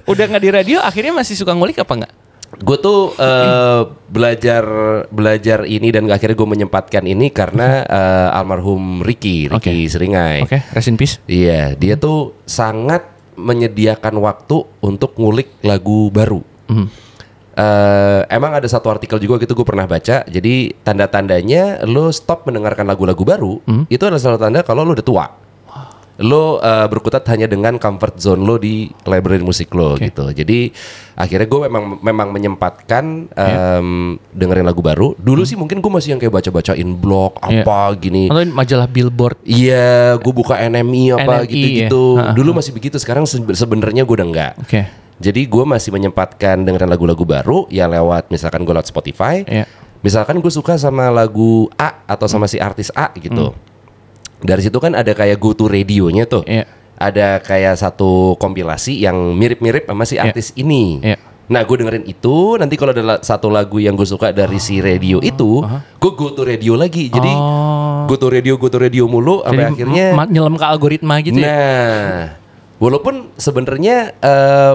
Udah nggak di radio, akhirnya masih suka ngulik apa nggak? Gue tuh belajar ini dan akhirnya gue menyempatkan ini karena almarhum Ricky Seringai. Rest in peace. Iya, dia tuh sangat menyediakan waktu untuk ngulik lagu baru. Emang ada satu artikel juga gitu gue pernah baca. Jadi tanda-tandanya lo stop mendengarkan lagu-lagu baru itu adalah salah tanda kalau lo udah tua. Lo berkutat hanya dengan comfort zone lo di library musik lo gitu. Jadi akhirnya gue memang menyempatkan dengerin lagu baru. Dulu sih mungkin gue masih yang kayak baca-bacain blog apa gini. Atau majalah Billboard. Iya, gue buka NME apa gitu-gitu. Dulu masih begitu. Sekarang sebenarnya gue udah enggak. Jadi gue masih menyempatkan dengerin lagu-lagu baru ya lewat misalkan gue lewat Spotify. Misalkan gue suka sama lagu A atau sama si artis A gitu. Dari situ kan ada kayak go to radionya tuh. Ada kayak satu kompilasi yang mirip-mirip sama si artis ini. Nah gue dengerin itu. Nanti kalau ada satu lagu yang gue suka dari si radio itu, gue go to radio lagi. Jadi go to radio mulu sampai akhirnya nyelam ke algoritma gitu. Nah, walaupun sebenarnya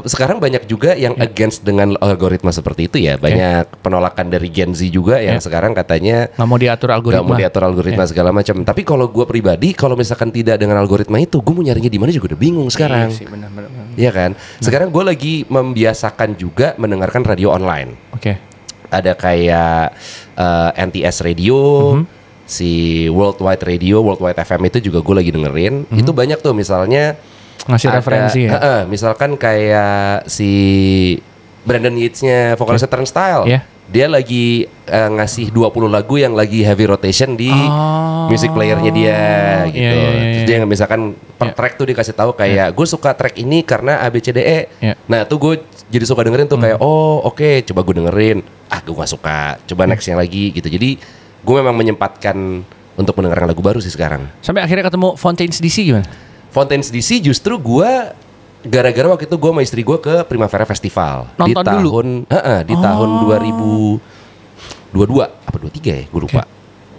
sekarang banyak juga yang against dengan algoritma seperti itu ya. Banyak penolakan dari Gen Z juga yang sekarang katanya nggak mau diatur algoritma, segala macam. Tapi kalau gue pribadi, kalau misalkan tidak dengan algoritma itu, gue mau nyarinya di mana juga udah bingung sekarang. Iya sih, benar. Iya kan. Sekarang gue lagi membiasakan juga mendengarkan radio online. Ada kayak NTS Radio. Si Worldwide Radio, Worldwide FM itu juga gue lagi dengerin. Itu banyak tuh misalnya ngasih referensi ya. Misalkan kayak si Brandon Yates-nya vokalisnya Turnstile. Dia lagi ngasih 20 lagu yang lagi heavy rotation di music player-nya dia gitu. Dia misalkan per track tuh dikasih tahu kayak gue suka track ini karena ABCDE. Nah, tuh gue jadi suka dengerin tuh kayak oke, coba gue dengerin. Gue gak suka. Coba next yang lagi gitu. Jadi gue memang menyempatkan untuk mendengarkan lagu baru sih sekarang. Sampai akhirnya ketemu Fontaines DC gimana? Fontaines DC justru gue gara-gara waktu itu gue sama istri gue ke Primavera Festival. Nonton di tahun 2022 apa 23 ya, gue lupa.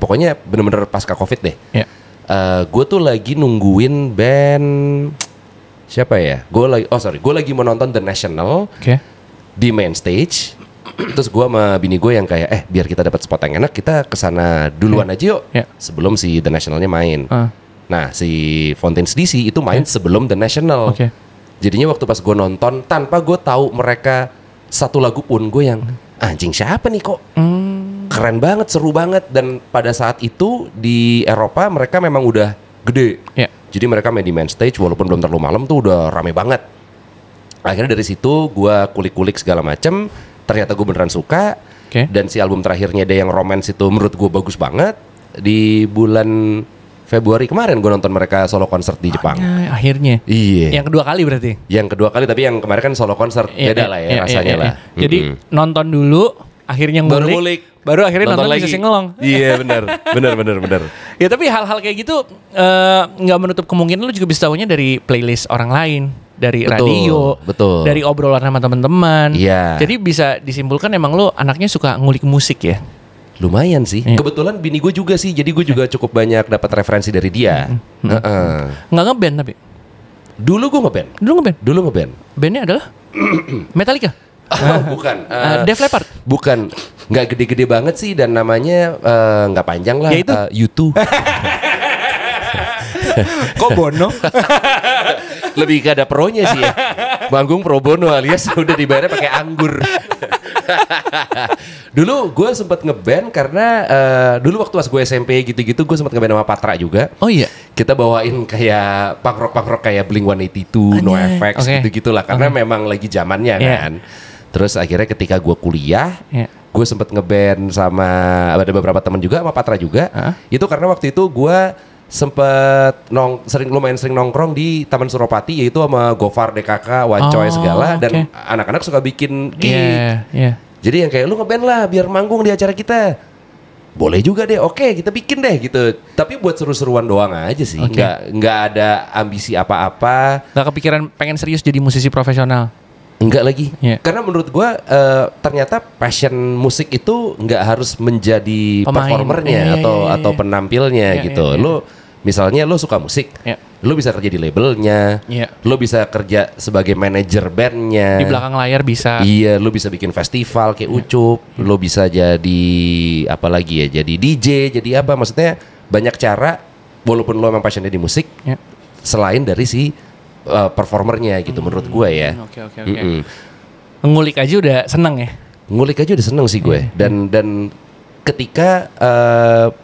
Pokoknya bener-bener pasca Covid deh. Gue tuh lagi nungguin band siapa ya? Gue lagi mau nonton The National di main stage. Terus gue sama bini gue yang kayak biar kita dapat spot yang enak, kita kesana duluan aja yuk sebelum si The Nationalnya main. Nah si Fontaines DC itu main sebelum The National. Jadinya waktu pas gue nonton tanpa gue tahu mereka satu lagu pun, gue yang anjing siapa nih kok keren banget, seru banget. Dan pada saat itu di Eropa mereka memang udah gede. Jadi mereka main di main stage walaupun belum terlalu malam tuh udah rame banget. Akhirnya dari situ gue kulik-kulik segala macem. Ternyata gue beneran suka. Dan si album terakhirnya dia yang Romance itu menurut gue bagus banget. Di bulan Februari kemarin gue nonton mereka solo konser di Jepang. Akhirnya. Iya. Yang kedua kali berarti? Yang kedua kali, tapi yang kemarin kan solo konser. Beda lah ya rasanya lah. Jadi nonton dulu, akhirnya ngulik. Baru akhirnya nonton lagi. Bisa singelong. Iya benar. Ya tapi hal-hal kayak gitu gak menutup kemungkinan lu juga bisa tahunya dari playlist orang lain. Dari radio, dari obrolan sama teman-teman. Jadi bisa disimpulkan emang lu anaknya suka ngulik musik ya? Lumayan sih. Kebetulan bini gue juga sih. Jadi gue juga cukup banyak dapat referensi dari dia. Nggak ngeband tapi? Dulu gue ngeband. Bandnya adalah? Metallica? Bukan. Def Leppard? Bukan. Nggak gede-gede banget sih dan namanya nggak panjang lah. Ya itu. U2. Kok Bono? Lebih ke ada pronya sih ya. Manggung pro bono alias udah dibayarnya pakai anggur. Dulu gue sempet ngeband karena dulu waktu pas gue SMP gitu-gitu gue sempet ngeband sama Patra juga. Oh iya. Kita bawain kayak punk rock kayak Blink-182, NoFX gitu-gitulah karena memang lagi zamannya kan. Terus akhirnya ketika gue kuliah, gue sempet ngeband sama ada beberapa teman juga sama Patra juga. Itu karena waktu itu gue sempet lumayan sering nongkrong di Taman Suropati yaitu sama Gofar, DKK, Wancoy segala dan anak-anak suka bikin gig. Jadi yang kayak lu ngeband lah biar manggung di acara kita. Boleh juga deh, oke kita bikin deh gitu. Tapi buat seru-seruan doang aja sih, nggak ada ambisi apa-apa. Nggak kepikiran pengen serius jadi musisi profesional? Enggak lagi, karena menurut gue ternyata passion musik itu nggak harus menjadi performernya atau penampilnya gitu. Lo misalnya lo suka musik, lo bisa kerja di labelnya, lo bisa kerja sebagai manajer bandnya. Di belakang layar bisa. Iya, lo bisa bikin festival kayak Ucup, lo bisa jadi apa lagi ya, jadi DJ, jadi apa? Maksudnya banyak cara. Walaupun lo emang passionnya di musik, selain dari si performernya gitu menurut gue ya. Oke. Ngulik aja udah seneng ya. Ngulik aja udah seneng sih gue. Dan ketika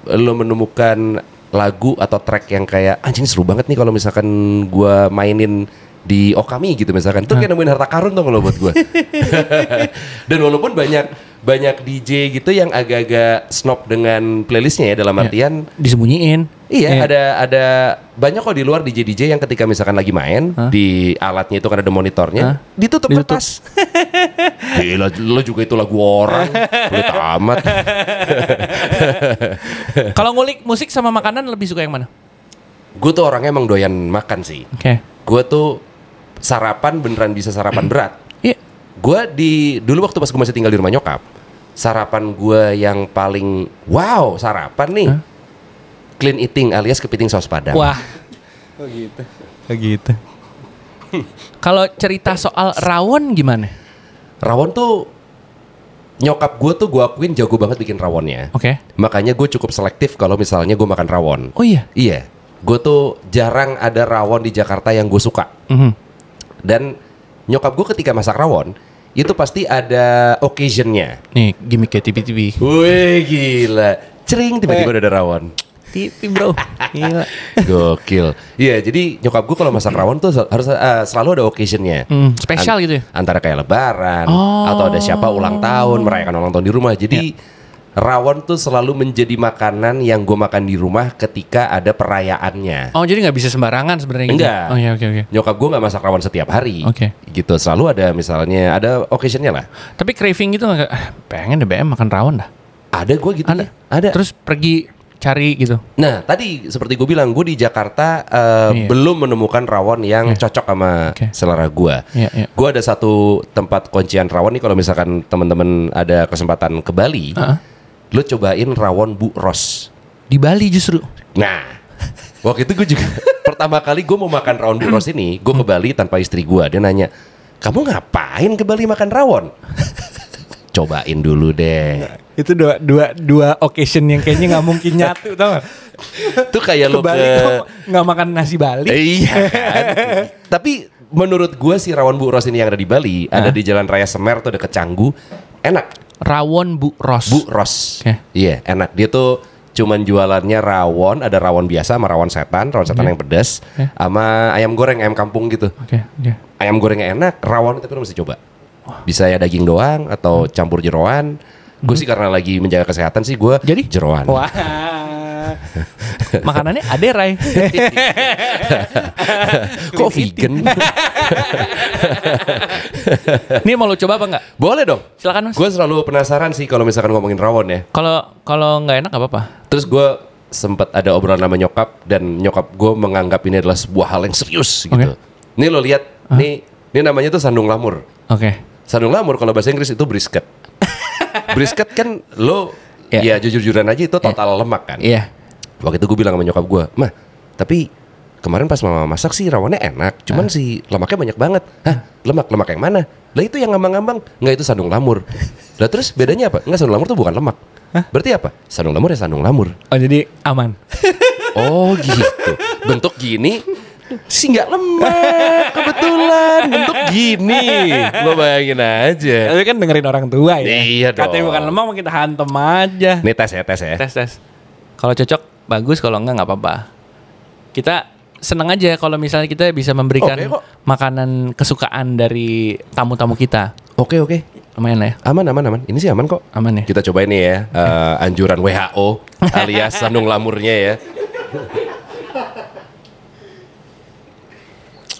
lo menemukan lagu atau track yang kayak anjing seru banget nih kalau misalkan gue mainin di Okami gitu misalkan, tuh kayak nemuin harta karun tuh kalau buat gue. Dan walaupun banyak DJ gitu yang agak-agak snob dengan playlistnya ya dalam artian disembunyiin. Iya, ada banyak kok di luar DJ yang ketika misalkan lagi main di alatnya itu kan ada monitornya, ditutup kertas. Gila, lo juga itu lagu orang, pelit amat. Kalau ngulik musik sama makanan lebih suka yang mana? Gue tuh orangnya emang doyan makan sih. Gue tuh sarapan beneran bisa sarapan berat. Gue dulu waktu pas gue masih tinggal di rumah nyokap, sarapan gue yang paling wow sarapan nih. Clean eating alias kepiting saus padang. Wah. Oh gitu. Kalau cerita soal rawon gimana? Rawon tuh nyokap gue tuh gue akuin jago banget bikin rawonnya. Makanya gue cukup selektif kalau misalnya gue makan rawon. Oh iya? Iya. Gue tuh jarang ada rawon di Jakarta yang gue suka. Dan nyokap gue ketika masak rawon itu pasti ada occasionnya. Nih gimmick kayak TV. Wih gila. Cering tiba-tiba ada rawon. TV bro. Gila. Gokil. Iya, jadi nyokap gue kalau masak rawon tuh harus selalu ada occasionnya. Spesial gitu ya? Antara kayak lebaran atau ada siapa ulang tahun, merayakan ulang tahun di rumah. Jadi rawon tuh selalu menjadi makanan yang gue makan di rumah ketika ada perayaannya. Oh, jadi nggak bisa sembarangan sebenarnya? Enggak. Oh iya, oke. Nyokap gue nggak masak rawon setiap hari. Gitu, selalu ada misalnya ada occasionnya lah. Tapi craving gitu nggak? Pengen deh BM makan rawon dah. Ada gue gitu. Ada. Terus pergi cari gitu. Nah tadi seperti gue bilang, gue di Jakarta belum menemukan rawon yang cocok sama selera gue. Gue ada satu tempat kuncian rawon nih, kalau misalkan teman-teman ada kesempatan ke Bali, lo cobain rawon Bu Ros. Di Bali justru. Nah waktu itu gue juga pertama kali gue mau makan rawon Bu Ros ini, gue ke Bali tanpa istri gue. Dia nanya, kamu ngapain ke Bali makan rawon? Cobain dulu deh. Itu dua occasion yang kayaknya nggak mungkin nyatu, tau gak? Itu kayak lo ke nggak makan nasi Bali. Iya kan. Tapi menurut gue si rawon Bu Ros ini yang ada di Bali, ada di Jalan Raya Semer tuh deket Canggu, enak. Rawon Bu Ros. Bu Ros. Iya, enak. Dia tuh cuman jualannya rawon, ada rawon biasa sama rawon setan yang pedas, sama ayam goreng, ayam kampung gitu. Ayam gorengnya enak, rawon itu kan mesti coba. Bisa ya daging doang atau campur jeroan. Gue sih karena lagi menjaga kesehatan sih gue jadi jeroan. Wah. Makanannya aderai. Kok vegan? Ini mau lo coba apa enggak? Boleh dong. Silakan Mas. Gue selalu penasaran sih kalau misalkan ngomongin rawon ya. Kalau nggak enak apa-apa. Terus gue sempat ada obrolan sama nyokap dan nyokap gue menganggap ini adalah sebuah hal yang serius gitu. Nih lo lihat, nih namanya tuh sandung lamur. Sandung lamur kalau bahasa Inggris itu brisket. Brisket kan lo ya jujur-jujuran aja itu total lemak kan. Waktu itu gue bilang sama nyokap gue, mah tapi kemarin pas mama masak sih rawannya enak, cuman si lemaknya banyak banget. Hah, lemak yang mana? Lah itu yang ngambang-ngambang. Enggak, itu sandung lamur. Lah terus bedanya apa? Enggak, sandung lamur tuh bukan lemak. Berarti apa? Sandung lamur ya sandung lamur. Oh jadi aman. Oh gitu. Bentuk gini sih nggak lemak, kebetulan bentuk gini. Lo bayangin aja. Tapi kan dengerin orang tua ya. Iya dong. Katanya bukan lemak, kita hantem aja. Nih tes ya. Tes. Kalau cocok bagus, kalau enggak apa-apa. Kita seneng aja kalau misalnya kita bisa memberikan makanan kesukaan dari tamu-tamu kita. Oke. Lumayan lah ya. Aman. Ini sih aman kok. Aman ya. Kita cobain nih ya, anjuran WHO alias sandung lamurnya ya.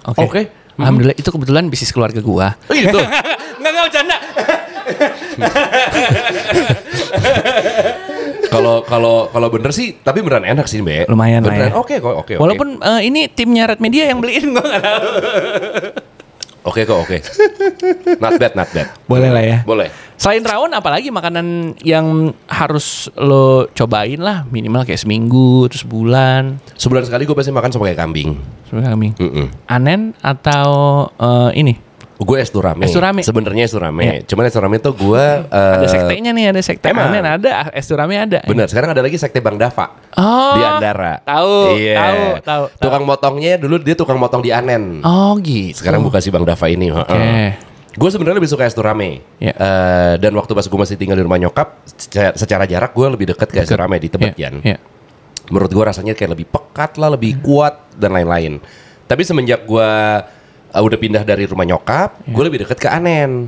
Oke. Alhamdulillah itu kebetulan bisnis keluarga gua. Itu. Enggak bercanda. Kalau bener sih, tapi beneran enak sih, Mbak. Lumayan beneran, lah ya. Oke. Walaupun ini timnya Red Media yang beliin, gua enggak tahu. Oke. Not bad. Boleh lah ya. Boleh. Selain rawon, apalagi makanan yang harus lo cobain lah, minimal kayak seminggu, terus sebulan. Sebulan sekali gue pasti makan sama kayak kambing. Anen atau ini? Gue es turame. Sebenarnya es turame. Cuman es turame tuh gue ada sektenya nih, ada sekte Anen, ada es turame ada. Bener. Sekarang ada lagi sekte Bang Dava di Andara. Tahu. Tukang motongnya dulu dia tukang motong di Anen. Oh gitu. Sekarang buka si Bang Dava ini. Gue sebenarnya lebih suka es turame. Dan waktu pas gue masih tinggal di rumah nyokap, secara jarak gue lebih dekat ke es turame di Tebet Yan. Menurut gue rasanya kayak lebih pekat lah, lebih kuat dan lain-lain. Tapi semenjak gue udah pindah dari rumah nyokap, gue lebih deket ke Anen.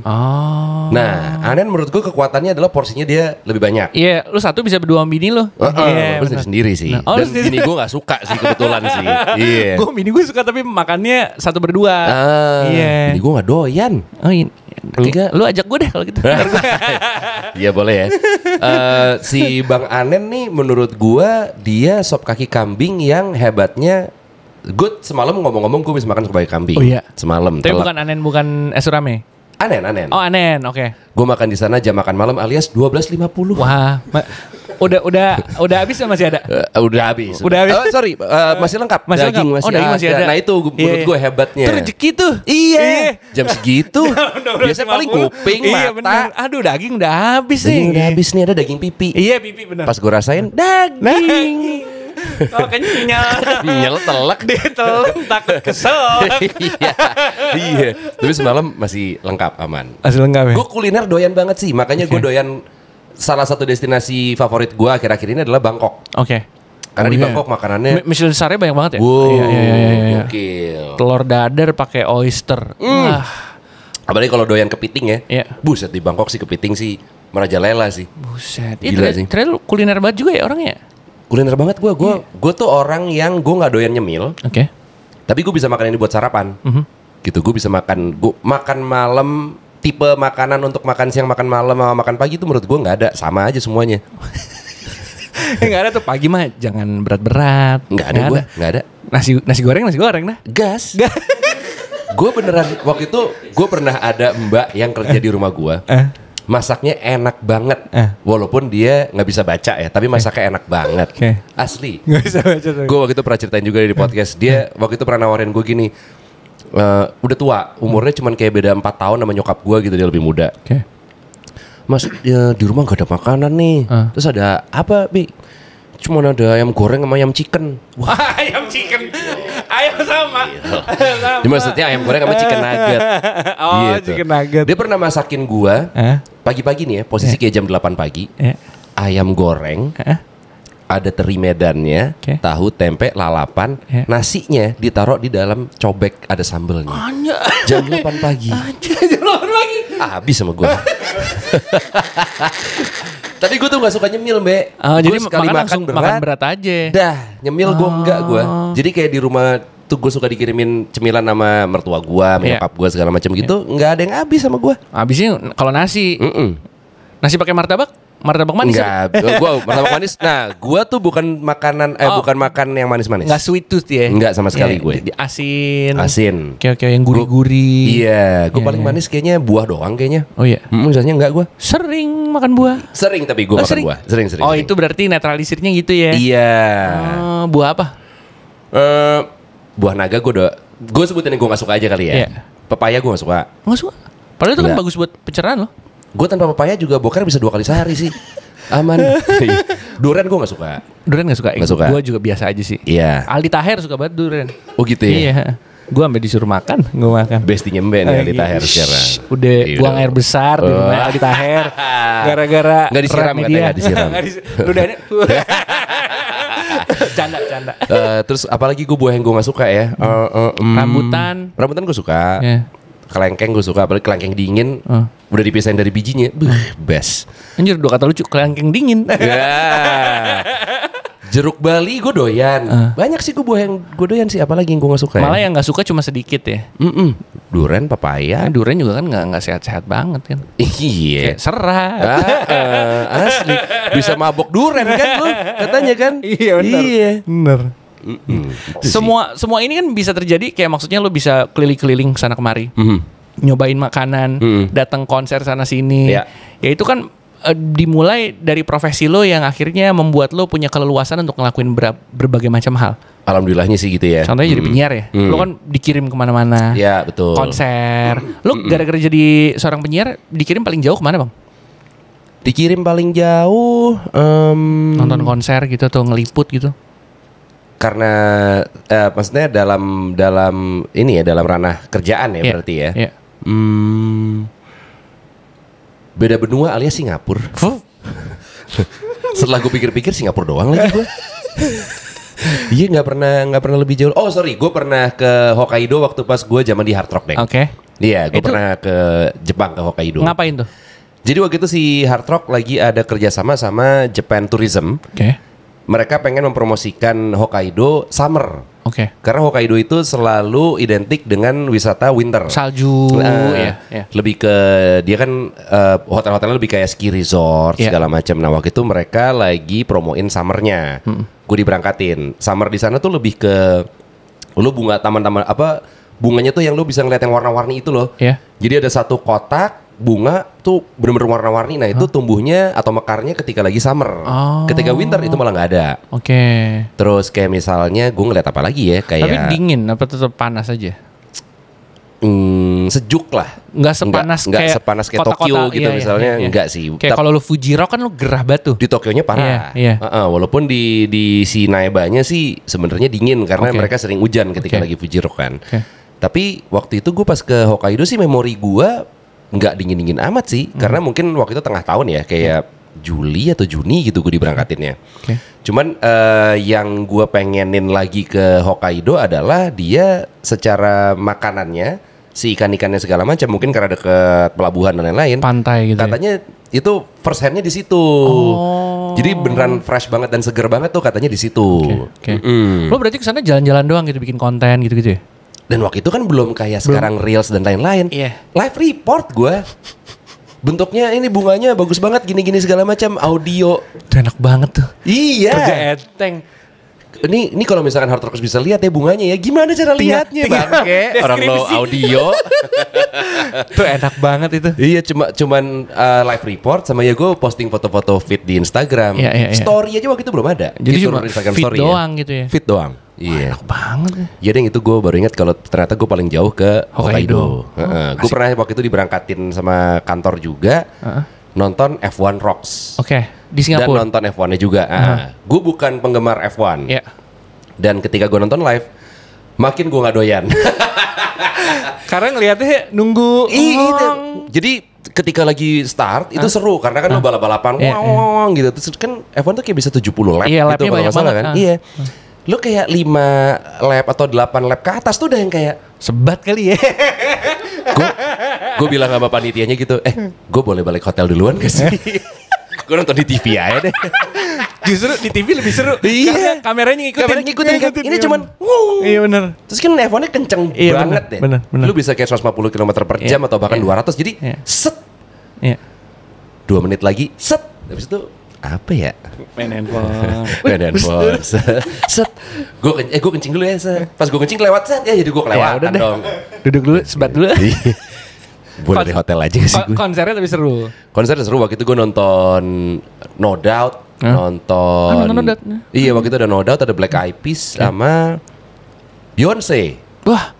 Nah, Anen menurut gue kekuatannya adalah porsinya dia lebih banyak. Iya, lu satu bisa berdua sama bini lu. Gue sendiri sih. Dan bini gue gak suka sih kebetulan sih. Iya. Bini gue suka tapi makannya satu berdua. Bini gue gak doyan. Oh ini. Enggak, lu ajak gue deh kalau gitu. Iya boleh ya. Si Bang Anen nih menurut gue dia sop kaki kambing yang hebatnya. Gue semalam ngomong-ngomong gue bisa makan sebagai kambing. Oh iya. Semalam. Tapi bukan Anen, bukan es turame. Anen. Oh Anen, oke. Gue makan di sana jam makan malam alias 12.50. Wah, udah habis atau masih ada? Udah habis. Sorry, masih lengkap. Daging masih ada. Nah itu menurut gue hebatnya. Itu rezeki tuh. Iya. Jam segitu. Biasanya paling kuping, mata. Aduh daging udah habis nih. Daging udah habis nih, ada daging pipi. Iya pipi benar. Pas gue rasain daging. Oh kenyal telak dia takut kesel. Iya. Tapi semalam masih lengkap, aman. Masih lengkap ya. Gue kuliner doyan banget sih, makanya gue doyan. Salah satu destinasi favorit gue akhir-akhir ini adalah Bangkok. Karena di Bangkok makanannya Michelin star-nya banyak banget ya. Iya. Telur dadar pakai oyster. Apalagi kalau doyan kepiting ya. Buset, di Bangkok sih kepiting sih merajalela sih. Buset. Gila sih. Ternyata kuliner banget juga ya orangnya. Kuliner banget gue. Gue tuh orang yang gue nggak doyan nyemil. Tapi gue bisa makan ini buat sarapan. Gitu, gue bisa makan. Gue makan malam, tipe makanan untuk makan siang, makan malam, sama makan pagi itu menurut gue nggak ada, sama aja semuanya. Nggak ada tuh pagi mah jangan berat-berat. Nggak ada. Nasi goreng nah. Gas. Gue beneran waktu itu gue pernah ada mbak yang kerja di rumah gue. Masaknya enak banget, walaupun dia nggak bisa baca ya, tapi masaknya enak banget, asli. Nggak bisa baca. Gue waktu itu pernah ceritain juga di podcast. Dia waktu itu pernah nawarin gue gini, udah tua, umurnya cuman kayak beda 4 tahun sama nyokap gue gitu, dia lebih muda. Mas, ya, di rumah gak ada makanan nih. Terus ada apa, Bi? Cuma ada ayam goreng sama ayam chicken. Wah, ayam chicken. Ayam sama. Maksudnya ayam goreng sama chicken nugget. Chicken nugget. Dia pernah masakin gua pagi-pagi nih ya, posisi kayak jam 8 pagi. Ayam goreng. Ada teri medannya, tahu, tempe, lalapan, nasinya ditaruh di dalam cobek, ada sambelnya. Jam 8 pagi. Jam 8 pagi. Habis sama gua. Tapi gue tuh gak suka nyemil, Mbak. Jadi makan berat aja. Dah, nyemil gue enggak gue. Jadi kayak di rumah tuh gue suka dikirimin cemilan sama mertua gue, nyokap gue segala macam gitu. Nggak ada yang habis sama gue. Habisnya kalau nasi. Nasi pakai martabak manis. Enggak, gue martabak manis. Nah, gue tuh bukan makanan bukan makan yang manis-manis. Enggak sweet tooth ya? Enggak sama sekali gue. Asin. Oke, yang gurih-gurih. Iya, gue paling manis kayaknya buah doang kayaknya. Oh iya. Misalnya enggak gue. Sering makan buah. Sering tapi gue makan buah. Sering. Oh, itu berarti netralisirnya gitu ya? Iya. Buah apa? buah naga gue sebutin yang gue gak suka aja kali ya. Pepaya gue gak suka. Gak suka? Padahal itu kan bagus buat pencernaan loh. Gue tanpa pepaya juga boker bisa 2 kali sehari sih. Aman. Durian gue gak suka. Durian gak suka? Gak suka. Gue juga biasa aja sih. Iya. Aldi Taher suka banget durian. Oh gitu ya? Iya. Gue sampai disuruh makan, gue makan. Bestinya Mbak nih Aldi Taher sekarang. Udah buang air besar di rumah Aldi Taher. Gara-gara nggak disiram katanya, nggak disiram. Ludahnya. Canda. Terus apalagi gue buah yang gue nggak suka ya. Rambutan gue suka. Kelengkeng gue suka, apalagi kelengkeng dingin. Udah dipisahin dari bijinya, best. Anjir, 2 kata lucu, kelengkeng dingin. Jeruk Bali gue doyan. Banyak sih gue buah yang gue doyan sih, apalagi yang gue gak suka. Malah yang gak suka cuma sedikit ya. Durian, papaya. Durian juga kan gak sehat-sehat banget kan. Iya. Kayak serah. Asli. Bisa mabok durian kan lu katanya kan. Iya benar. Semua ini kan bisa terjadi, kayak maksudnya lu bisa keliling-keliling sana kemari. Nyobain makanan, datang konser sana sini. Ya itu kan dimulai dari profesi lo yang akhirnya membuat lo punya keleluasan untuk ngelakuin berbagai macam hal. Alhamdulillahnya sih gitu ya. Contohnya jadi penyiar ya. Lo kan dikirim kemana-mana. Ya betul. Konser. Lo gara-gara jadi seorang penyiar dikirim paling jauh kemana bang? Dikirim paling jauh nonton konser gitu atau ngeliput gitu. Karena maksudnya dalam ini ya, dalam ranah kerjaan ya berarti ya. Yeah. Beda benua alias Singapura. Setelah gue pikir-pikir Singapura doang lagi gue. Iya nggak pernah lebih jauh. Oh sorry, gue pernah ke Hokkaido waktu pas gue zaman di Hard Rock deh. Oke. Iya, gue pernah ke Jepang, ke Hokkaido. Ngapain tuh? Jadi waktu itu si Hard Rock lagi ada kerjasama sama Japan Tourism. Oke. Mereka pengen mempromosikan Hokkaido summer. Oke. Karena Hokkaido itu selalu identik dengan wisata winter. Salju. Lebih ke dia kan hotel-hotelnya lebih kayak ski resort segala macam. Nah waktu itu mereka lagi promoin summernya. Gue diberangkatin. Summer di sana tuh lebih ke lu bunga taman-taman apa bunganya tuh yang lu bisa ngeliat yang warna-warni itu loh. Jadi ada satu kotak bunga tuh bener-bener warna-warni. Nah itu tumbuhnya atau mekarnya ketika lagi summer. Ketika winter itu malah nggak ada. Terus kayak misalnya gue ngeliat apa lagi ya kayak. Tapi dingin apa tetap panas aja? Sejuk lah. Nggak sepanas kayak Tokyo gitu misalnya. Enggak sih. Kayak kalau lu Fuji Rock kan lu gerah batu. Di Tokyonya parah. Walaupun di Sinaebanya sih sebenarnya dingin karena mereka sering hujan ketika lagi Fuji Rock kan. Tapi waktu itu gue pas ke Hokkaido sih memori gue nggak dingin-dingin amat sih, karena mungkin waktu itu tengah tahun ya, kayak Juli atau Juni gitu gue diberangkatinnya. Cuman yang gue pengenin lagi ke Hokkaido adalah dia secara makanannya, si ikan-ikannya segala macam, mungkin karena deket pelabuhan dan lain-lain. Pantai gitu. Katanya itu first handnya di situ. Jadi beneran fresh banget dan seger banget tuh katanya di situ. Lo berarti kesana jalan-jalan doang gitu, bikin konten gitu-gitu ya? Dan waktu itu kan belum kayak sekarang Reels dan lain-lain. Live report gue. Bentuknya ini bunganya bagus banget gini-gini segala macam, audio. Itu enak banget tuh. Iya. Kerja enteng. Ini kalau misalkan Hard Rockers bisa lihat ya bunganya ya, gimana cara lihatnya bangke? Orang lo audio. Tuh enak banget itu. Iya, cuman live report sama ya gue posting foto-foto feed di Instagram. Story aja waktu itu belum ada. Jadi cuma Instagram feed story doang gitu ya. Feed doang. Iya. Enak banget. Iya deh, itu gue baru ingat kalau ternyata gue paling jauh ke Hokkaido. Gue pernah waktu itu diberangkatin sama kantor juga nonton F1 Rocks. Di Singapura. Dan nonton F1-nya juga. Gue bukan penggemar F1. Dan ketika gue nonton live, makin gue nggak doyan. Karena ngeliatnya nunggu. Jadi ketika lagi start itu seru karena kan lo balap-balapan gitu. Terus kan F1 tuh kayak bisa 70 lap gitu kalau nggak salah kan. Iya. Lo kayak 5 lap atau 8 lap ke atas tuh udah yang kayak sebat kali ya. Gue bilang sama panitianya gitu, gue boleh balik hotel duluan gak sih? Gue nonton di TV aja deh. Justru di TV lebih seru. Iya. Kameranya ngikutin kan. Ini cuman iya benar. Terus kan F1-nya kenceng banget deh. Bener. Lu bisa kayak 150 km per jam atau bahkan 200. Jadi set. 2 menit lagi set. Habis itu apa ya? Main handphone. Set. Gue kencing dulu ya. Pas gue kencing lewat set ya, jadi gue kelewatan dong. Duduk dulu, sebat dulu. Boleh di hotel aja sih gue. Konsernya tapi seru. Konsernya seru. Waktu itu gue nonton No Doubt. Nonton. No Doubt. Iya, waktu itu ada No Doubt, ada Black Eyed Peas sama Beyonce. Wah,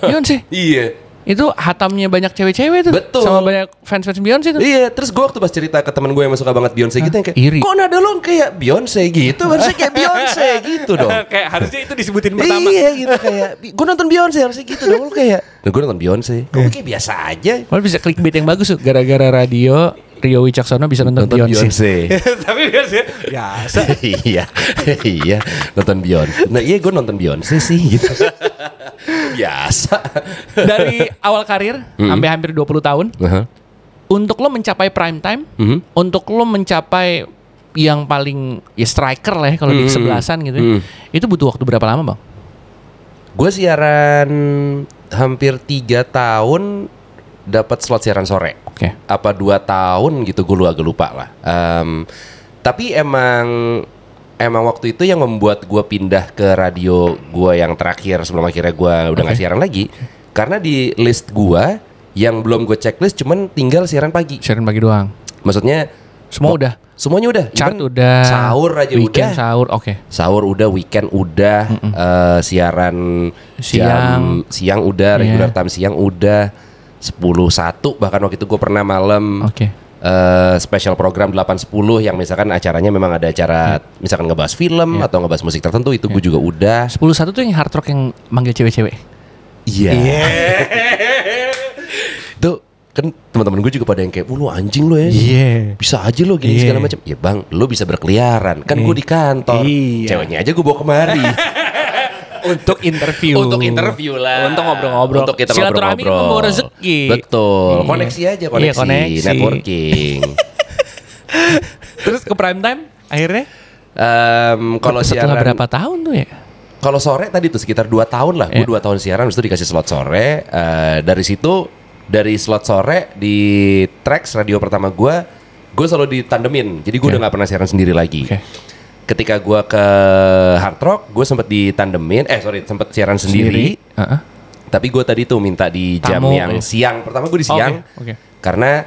Beyonce. Iya. Itu hatamnya banyak cewek-cewek tuh. Betul. Sama banyak fans-fans Beyonce tuh. Iya, terus gue waktu pas cerita ke temen gue yang suka banget Beyonce gitu yang kayak iri. Kok nada lo kayak Beyonce gitu? Harusnya kayak Beyonce gitu dong. Kayak harusnya itu disebutin pertama. Iya gitu kayak gue nonton Beyonce harusnya gitu dong. Lo kayak gue nonton Beyonce. Gue kayak biasa aja. Malah bisa clickbait yang bagus tuh. Gara-gara radio Rio Wicaksono bisa nonton Beyonce. Tapi biasa. Iya nonton Beyonce. Nah iya gue nonton Beyonce sih gitu. Biasa. Dari awal karir sampai hampir 20 tahun. Untuk lo mencapai prime time, untuk lo mencapai yang paling ya striker lah ya kalau di kesebelasan gitu. Itu butuh waktu berapa lama, Bang? Gue siaran hampir 3 tahun dapat slot siaran sore. Oke. Apa 2 tahun gitu gue agak lupa lah. Tapi emang waktu itu yang membuat gue pindah ke radio gue yang terakhir sebelum akhirnya gue udah nggak siaran lagi. Karena di list gue yang belum gue checklist cuman tinggal siaran pagi. Siaran pagi doang. Maksudnya semua udah. Semuanya udah. Chart udah. Sahur aja weekend udah. Sahur oke. Sahur udah, weekend udah, siaran siang udah, regular time siang udah, 10-1 bahkan waktu itu gue pernah malam. Special program 8-10 yang misalkan acaranya memang ada acara misalkan ngebahas film atau ngebahas musik tertentu itu gue juga udah. 10-1 tuh yang hard rock yang manggil cewek-cewek. Iya. Tuh kan teman-teman gue juga pada yang kayak, lu anjing lu ya, bisa aja lo gini segala macam. Ya bang, lo bisa berkeliaran. Kan gue di kantor, ceweknya aja gue bawa kemari. Untuk interview lah. Untuk ngobrol-ngobrol. Untuk kita silaturahmi membawa rezeki. Betul. Koneksi aja, koneksi. Networking. Terus ke prime time akhirnya? Kalau siaran berapa tahun tuh ya? Kalau sore tadi tuh sekitar 2 tahun lah. Gue 2 tahun siaran, habis itu dikasih slot sore. Dari situ, dari slot sore di Trax radio pertama gue selalu ditandemin. Jadi gue udah gak pernah siaran sendiri lagi. Ketika gue ke Hard Rock, gue sempet ditandemin, sempet siaran sendiri. Tapi gue tadi tuh minta di jam yang siang. Pertama gue di siang, karena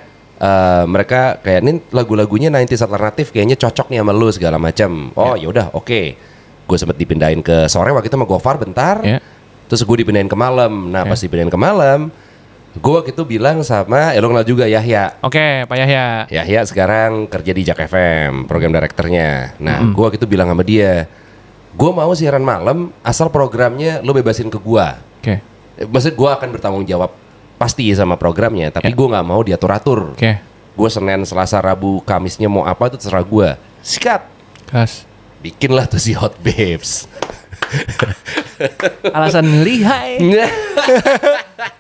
mereka kayak ini lagu-lagunya 90s alternatif kayaknya cocok nih sama lu segala macam. Oh yaudah, oke. Gue sempet dipindahin ke sore waktu itu sama Gofar bentar. Terus gue dipindahin ke malam. Nah pas dipindahin ke malam, gue waktu itu bilang sama, lo kenal juga Yahya. Oke, Pak Yahya. Yahya sekarang kerja di Jak FM, program direkturnya. Nah, gue waktu itu bilang sama dia, gue mau siaran malam, asal programnya lo bebasin ke gue. Maksudnya gue akan bertanggung jawab pasti sama programnya, tapi gue nggak mau diatur-atur. Gue Senin, Selasa, Rabu, Kamisnya mau apa itu terserah gue. Sikat. Bikinlah tuh si Hot Babes. Alasan lihai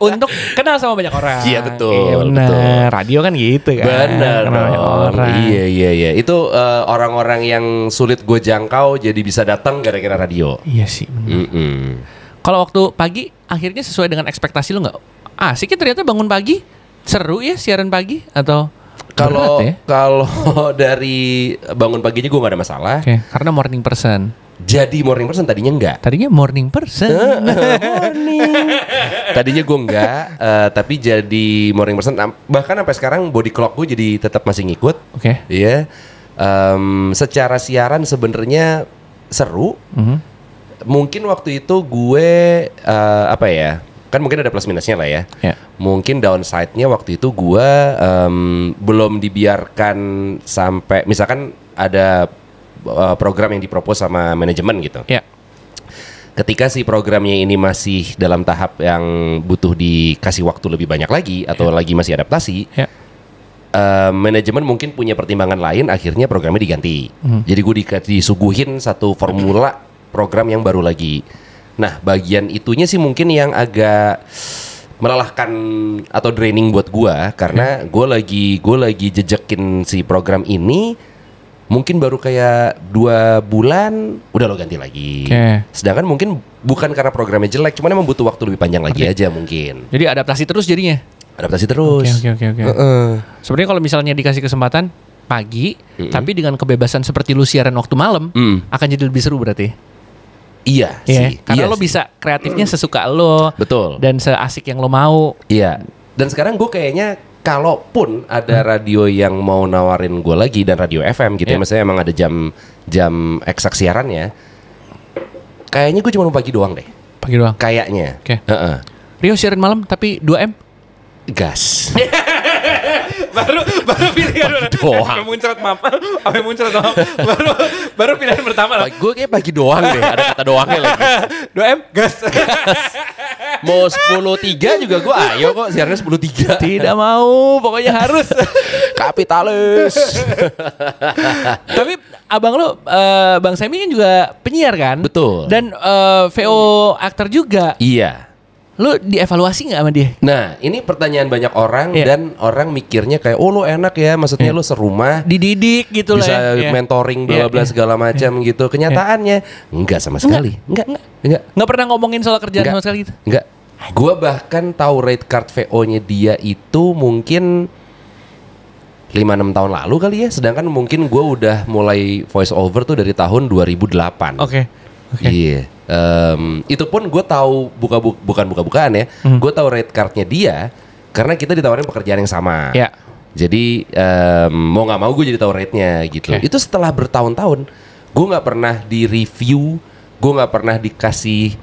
untuk kenal sama banyak orang. Iya betul. Benar. Radio kan gitu kan. Benar. Iya. Itu orang-orang yang sulit gue jangkau jadi bisa datang gara-gara radio. Iya sih. Kalau waktu pagi akhirnya sesuai dengan ekspektasi lo nggak? Asiknya ternyata bangun pagi seru ya siaran pagi atau? Kalau dari bangun paginya gue gak ada masalah. Karena morning person. Jadi morning person tadinya enggak. Tadinya morning person. Morning. Tadinya gue enggak, tapi jadi morning person. Bahkan sampai sekarang body clock gue jadi tetap masih ngikut. Iya. Secara siaran sebenarnya seru. Mungkin waktu itu gue kan mungkin ada plus minusnya lah ya. Mungkin downside-nya waktu itu gue belum dibiarkan sampai misalkan ada program yang dipropos sama manajemen gitu. Ketika si programnya ini masih dalam tahap yang butuh dikasih waktu lebih banyak lagi atau lagi masih adaptasi, manajemen mungkin punya pertimbangan lain, akhirnya programnya diganti. Jadi gue disuguhin satu formula program yang baru lagi. Nah, bagian itunya sih mungkin yang agak melelahkan atau draining buat gua karena gua lagi jejekin si program ini mungkin baru kayak 2 bulan udah lo ganti lagi. Sedangkan mungkin bukan karena programnya jelek, cuman emang butuh waktu lebih panjang lagi aja mungkin. Jadi adaptasi terus jadinya. Adaptasi terus. Oke. Sebenarnya kalau misalnya dikasih kesempatan pagi, tapi dengan kebebasan seperti lu siaran waktu malam, akan jadi lebih seru berarti. Iya sih. Karena lo bisa kreatifnya sesuka lo. Betul. Dan seasik yang lo mau. Iya. Dan sekarang gue kayaknya kalaupun ada radio yang mau nawarin gue lagi dan radio FM gitu ya, maksudnya emang ada jam eksak siarannya, kayaknya gue cuma mau pagi doang deh. Pagi doang. Kayaknya. Oke. Rio siaran malam tapi 2M. Gas. baru pilihan doang. Apa muncrat maaf. Baru pilihan pertama lah. Gue kayak pagi doang deh. Ada kata doangnya lagi. 2M gas. Mau 10.3 juga gue ayo kok siarannya 10.3. Tidak mau, pokoknya harus. Kapitalis. Tapi abang lo, Bang Semi kan juga penyiar kan? Betul. Dan VO aktor juga. Iya. Lo dievaluasi gak sama dia? Nah ini pertanyaan banyak orang dan orang mikirnya kayak lo enak ya, maksudnya lo serumah, dididik gitu lah ya, bisa mentoring bla bla segala macam gitu. Kenyataannya enggak sama sekali. Enggak pernah ngomongin soal kerjaan sama sekali gitu. Enggak. Gua bahkan tahu rate card VO-nya dia itu mungkin 5-6 tahun lalu kali ya. Sedangkan mungkin gue udah mulai voice over tuh dari tahun 2008. Oke. Iya. Itu pun gue tahu bukan buka-bukaan ya. Gue tahu rate cardnya dia karena kita ditawarin pekerjaan yang sama. Yeah. Jadi mau nggak mau gue jadi tahu rate-nya gitu. Itu setelah bertahun-tahun gue nggak pernah di review, gue nggak pernah dikasih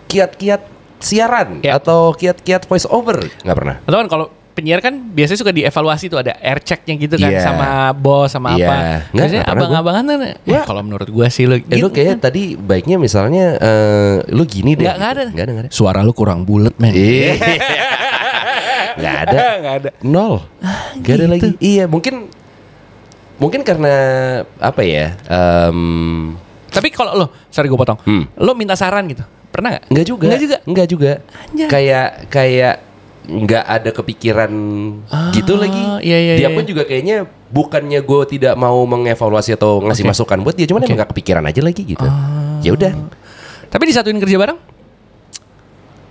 kiat-kiat siaran atau kiat-kiat voice over, nggak pernah. Atau kan kalau penyiar kan biasanya suka dievaluasi tuh, ada air checknya gitu kan, sama bos sama apa. Biasanya abang-abangan kan, kalau menurut gue sih lo gitu, kayak kan? Tadi baiknya misalnya lu gini deh. Nggak ada. Suara lu kurang bulat men. Nggak ada. Nol. Nggak ada lagi. Iya mungkin karena apa ya? Tapi kalau lo, sorry gue potong, lo minta saran gitu, pernah nggak? Nggak juga. Kayak nggak ada kepikiran gitu lagi. Dia pun juga kayaknya bukannya gue tidak mau mengevaluasi atau ngasih masukan buat dia, cuman emang nggak kepikiran aja lagi gitu. Ya udah. Tapi disatuin kerja bareng?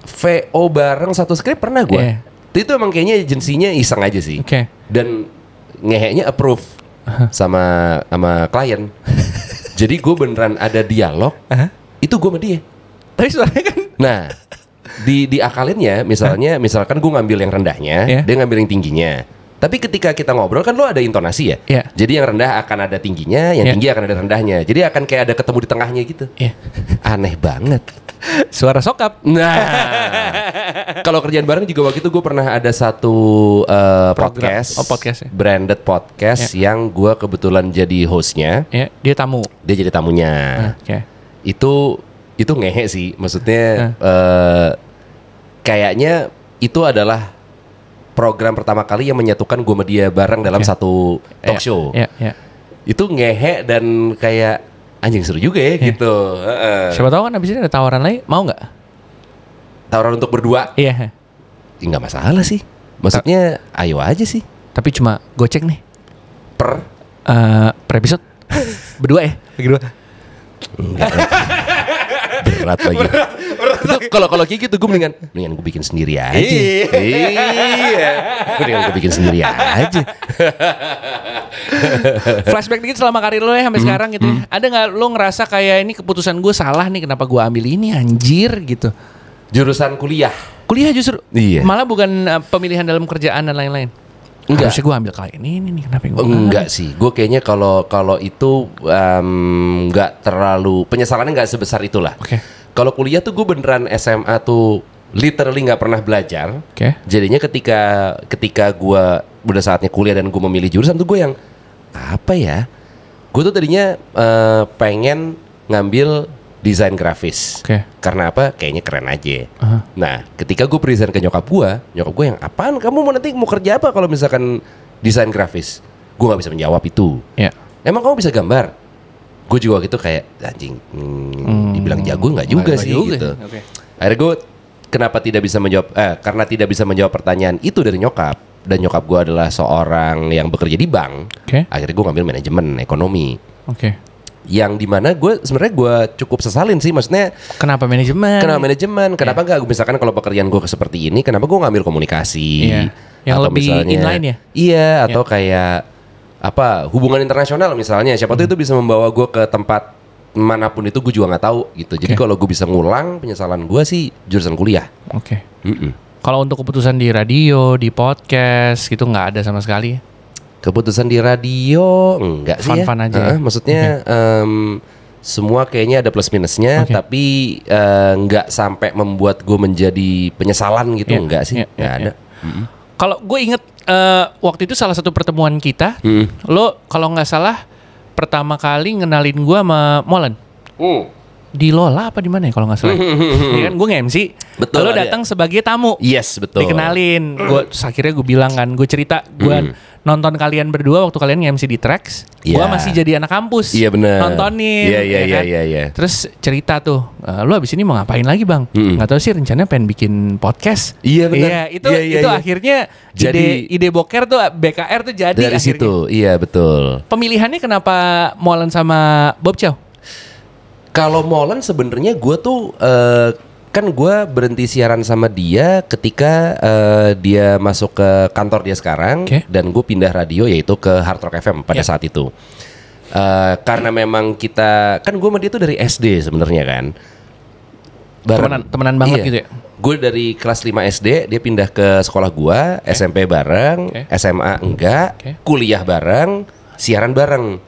VO bareng satu skrip pernah gue. Itu emang kayaknya agensinya iseng aja sih. Dan ngeheknya approve sama klien. Jadi gue beneran ada dialog. Itu gue sama dia. Tapi suaranya kan. Nah. Diakalinnya misalkan gue ngambil yang rendahnya, dia ngambil yang tingginya. Tapi ketika kita ngobrol kan lo ada intonasi ya. Jadi yang rendah akan ada tingginya, yang tinggi akan ada rendahnya. Jadi akan kayak ada ketemu di tengahnya gitu. Aneh banget. Suara sokap. Nah, kalau kerjaan bareng juga waktu itu gue pernah ada satu podcast, branded podcast yang gue kebetulan jadi hostnya. Dia tamu. Dia jadi tamunya. Itu ngehe sih, maksudnya kayaknya itu adalah program pertama kali yang menyatukan gue sama dia bareng dalam satu talk show. Itu ngehe dan kayak anjing seru juga ya gitu. Siapa tahu kan abis ini ada tawaran lain, mau nggak? Tawaran untuk berdua? Iya. Nggak masalah sih, maksudnya ayo aja sih. Tapi cuma gocek nih. Per episode berdua ya? Berdua. Berat lagi. Itu kalau kayak gitu gue mendingan gue bikin sendiri aja. Iya. Mendingan gue bikin sendiri aja. Flashback dikit selama karir lo ya sampai sekarang gitu. Ada nggak lo ngerasa kayak ini keputusan gue salah nih, kenapa gue ambil ini anjir gitu? Jurusan kuliah justru. Malah bukan pemilihan dalam kerjaan dan lain-lain. Enggak. Harusnya gue ambil kali ini nih, kenapa gue enggak sih, gue kayaknya kalau itu nggak terlalu, penyesalannya nggak sebesar itulah. Kalau kuliah tuh gue beneran SMA tuh literally nggak pernah belajar. Jadinya ketika gue udah saatnya kuliah dan gue memilih jurusan tuh gue yang apa ya? Gue tuh tadinya pengen ngambil desain grafis. Karena apa? Kayaknya keren aja. Nah, ketika gue present ke nyokap gue yang apaan? Kamu nanti mau kerja apa kalau misalkan desain grafis? Gue nggak bisa menjawab itu. Emang kamu bisa gambar? Gue juga gitu kayak anjing. Dibilang jago nggak juga sih gitu. Akhirnya gue kenapa tidak bisa menjawab? Karena tidak bisa menjawab pertanyaan itu dari nyokap. Dan nyokap gue adalah seorang yang bekerja di bank. Akhirnya gue ngambil manajemen ekonomi. Yang dimana gue sebenarnya gue cukup sesalin sih, maksudnya kenapa manajemen? Kenapa nggak misalkan kalau pekerjaan gue seperti ini, kenapa gue ngambil komunikasi yang atau lebih misalnya, inline ya? Iya, atau kayak apa hubungan internasional misalnya, siapa tuh itu bisa membawa gue ke tempat manapun itu gue juga nggak tahu gitu. Jadi kalau gue bisa ngulang penyesalan gue sih jurusan kuliah. Kalau untuk keputusan di radio, di podcast gitu nggak ada sama sekali? Keputusan di radio enggak sih fun-fun aja. Maksudnya semua kayaknya ada plus minusnya, tapi nggak sampai membuat gue menjadi penyesalan gitu, enggak sih, nggak ada. Kalau gue inget waktu itu salah satu pertemuan kita, lo kalau nggak salah pertama kali ngenalin gue sama Molen. Di Lola apa di mana ya kalau nggak salah? Ya kan gue nge-MC. Betul. Lo datang sebagai tamu. Yes, betul. Dikenalin. Gue akhirnya gue bilang kan, gue cerita gue nonton kalian berdua waktu kalian nge-MC di Trax. Gue masih jadi anak kampus. Iya benar. Nontonin. Iya. Terus cerita tuh, lo abis ini mau ngapain lagi bang? Nggak tahu sih, rencananya pengen bikin podcast. Iya benar. Itu akhirnya jadi ide boker tuh BKR tuh jadi dari akhirnya. Situ. Iya betul. Pemilihannya kenapa Molen sama Bob Chow? Kalau Molen sebenarnya gue tuh kan gue berhenti siaran sama dia ketika dia masuk ke kantor dia sekarang, dan gue pindah radio yaitu ke Hard Rock FM pada saat itu. Karena memang kita kan gue sama dia tuh dari SD sebenarnya kan. Temenan banget gitu ya. Gue dari kelas 5 SD dia pindah ke sekolah gue, SMP bareng, SMA enggak, kuliah bareng, siaran bareng.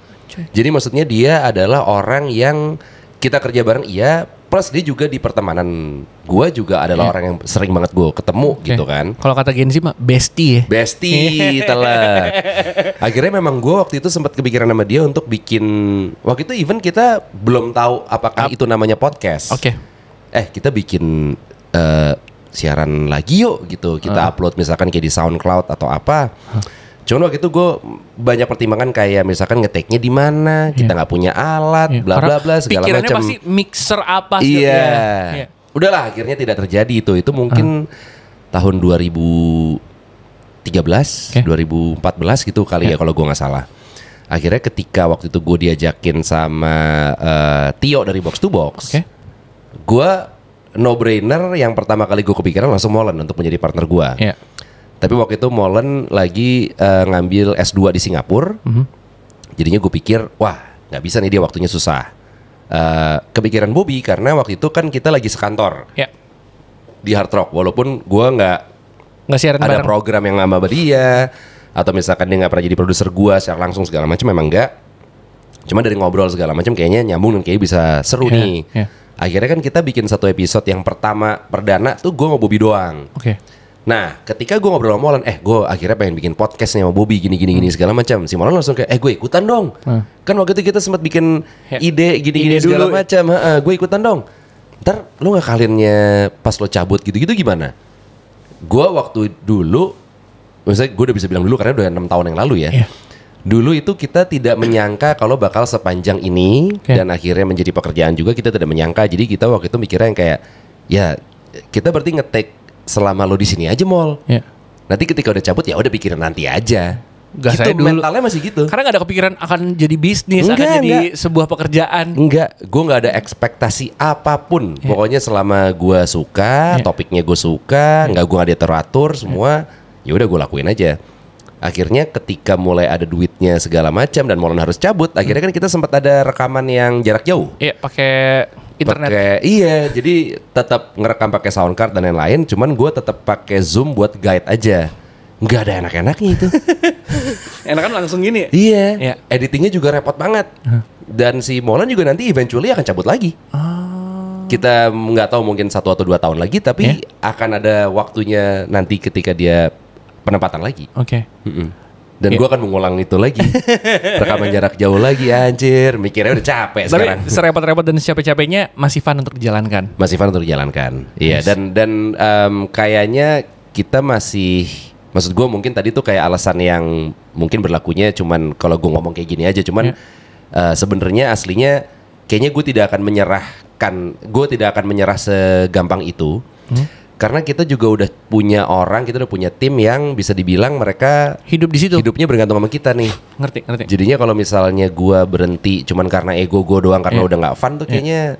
Jadi maksudnya dia adalah orang yang kita kerja bareng, plus dia juga di pertemanan gue juga adalah orang yang sering banget gue ketemu gitu kan. Kalau kata Gen Z mah bestie ya. Bestie telat. Akhirnya memang gue waktu itu sempat kepikiran sama dia untuk bikin, waktu itu even kita belum tahu apakah itu namanya podcast. Kita bikin siaran lagi yuk gitu. Kita upload misalkan kayak di SoundCloud atau apa. Cuman waktu itu gue banyak pertimbangan kayak misalkan ngeteknya di mana, kita nggak punya alat, bla bla bla segala macam. Pikirannya pasti mixer apa? Iya. Udahlah akhirnya tidak terjadi itu. Itu mungkin tahun 2013, 2014 gitu kali ya kalau gue nggak salah. Akhirnya ketika waktu itu gue diajakin sama Tio dari Box to Box, gue no brainer yang pertama kali gue kepikiran langsung Molen untuk menjadi partner gue. Tapi waktu itu Molen lagi ngambil S2 di Singapura. Jadinya gue pikir, wah gak bisa nih, dia waktunya susah. Kepikiran Bobby karena waktu itu kan kita lagi sekantor di Hard Rock. Walaupun gue gak siaran ada bareng. program yang sama dia, atau misalkan dia gak pernah jadi produser gue secara langsung segala macam, memang enggak. Cuma dari ngobrol segala macam kayaknya nyambung dan kayaknya bisa seru nih. Akhirnya kan kita bikin satu episode yang pertama perdana tuh gue sama Bobby doang. Nah, ketika gue ngobrol sama Molen, gue akhirnya pengen bikin podcast nih sama Bobby gini segala macam. Si Molen langsung kayak, gue ikutan dong. Kan waktu itu kita sempat bikin ide gini segala macam. Gue ikutan dong. Ntar lo ngakalinnya pas lo cabut gitu-gitu gimana? Gue waktu dulu, maksudnya gue udah bisa bilang dulu karena udah 6 tahun yang lalu ya. Dulu itu kita tidak menyangka kalau bakal sepanjang ini, dan akhirnya menjadi pekerjaan juga kita tidak menyangka. Jadi kita waktu itu mikirnya yang kayak, ya kita berarti nge-take selama lo di sini aja Mol. Nanti ketika udah cabut ya udah pikirin nanti aja. Gak gitu, mentalnya masih gitu. Karena gak ada kepikiran akan jadi bisnis, akan jadi sebuah pekerjaan. Gue gak ada ekspektasi apapun. Pokoknya selama gue suka, topiknya gue suka, gue gak diatur-atur semua, ya udah gue lakuin aja. Akhirnya ketika mulai ada duitnya segala macam dan Molen harus cabut, akhirnya kan kita sempat ada rekaman yang jarak jauh. Pakai internet. Jadi tetap ngerekam pakai sound card dan lain-lain. Cuman gue tetap pakai Zoom buat guide aja. Nggak ada enak-enaknya itu. Enakan langsung gini. Iya. Editingnya juga repot banget. Dan si Molen juga nanti eventually akan cabut lagi. Kita nggak tahu mungkin 1 atau 2 tahun lagi, tapi akan ada waktunya nanti ketika dia penempatan lagi. Dan gue akan mengulang itu lagi. Rekaman jarak jauh lagi, anjir. Mikirnya udah capek sekarang. Tapi serepot-repot dan capek-capeknya masih fun untuk dijalankan. Iya. Dan kayaknya kita masih, maksud gue mungkin tadi tuh kayak alasan yang mungkin berlakunya cuman kalau gue ngomong kayak gini aja. Cuman sebenarnya aslinya kayaknya gue tidak akan menyerah segampang itu. Karena kita juga udah punya kita udah punya tim yang bisa dibilang mereka hidup di situ. Hidupnya bergantung sama kita nih. Ngerti. Jadinya kalau misalnya gua berhenti cuman karena ego gua doang karena udah nggak fun tuh kayaknya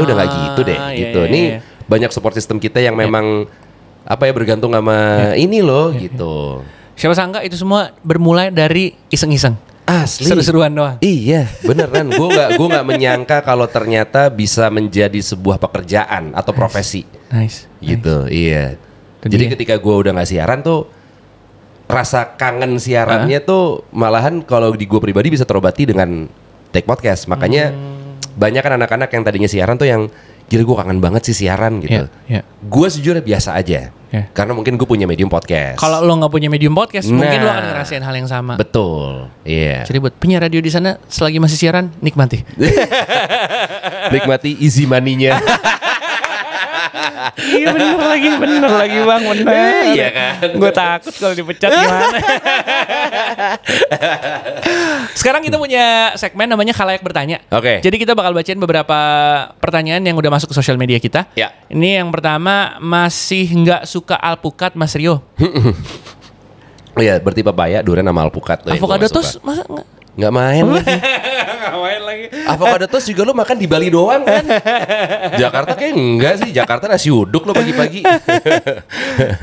udah nggak gitu deh. Nih banyak support system kita yang memang bergantung sama ini loh gitu. Siapa sangka itu semua bermulai dari iseng-iseng. Asli. Seru-seruan doang. Iya, beneran. Gue nggak menyangka kalau ternyata bisa menjadi sebuah pekerjaan atau profesi. Nice. Gitu, iya. Jadi ketika gue udah nggak siaran tuh, rasa kangen siarannya tuh malahan kalau di gue pribadi bisa terobati dengan take podcast. Makanya banyak kan anak-anak yang tadinya siaran tuh yang gila gue kangen banget sih siaran gitu. Gue sejujurnya biasa aja. Karena mungkin gue punya medium podcast. Kalau lo nggak punya medium podcast, mungkin lo akan ngerasain hal yang sama. Betul. Iya. Jadi buat penyiar radio di sana selagi masih siaran, nikmati. Nikmati easy money-nya. Iya bener lagi bang, bener. Iya kan. Gue takut kalau dipecat gimana. Sekarang kita punya segmen namanya Khalayak Bertanya. Oke. Jadi kita bakal bacain beberapa pertanyaan yang udah masuk ke sosial media kita. Ya. Ini yang pertama, masih nggak suka alpukat Mas Rio? Oh iya, berarti papaya, durian sama alpukat. Avocado toast masa nggak main lagi. Avocado toast juga lo makan di Bali doang kan? Jakarta kayak enggak sih. Jakarta nasi uduk lo pagi-pagi.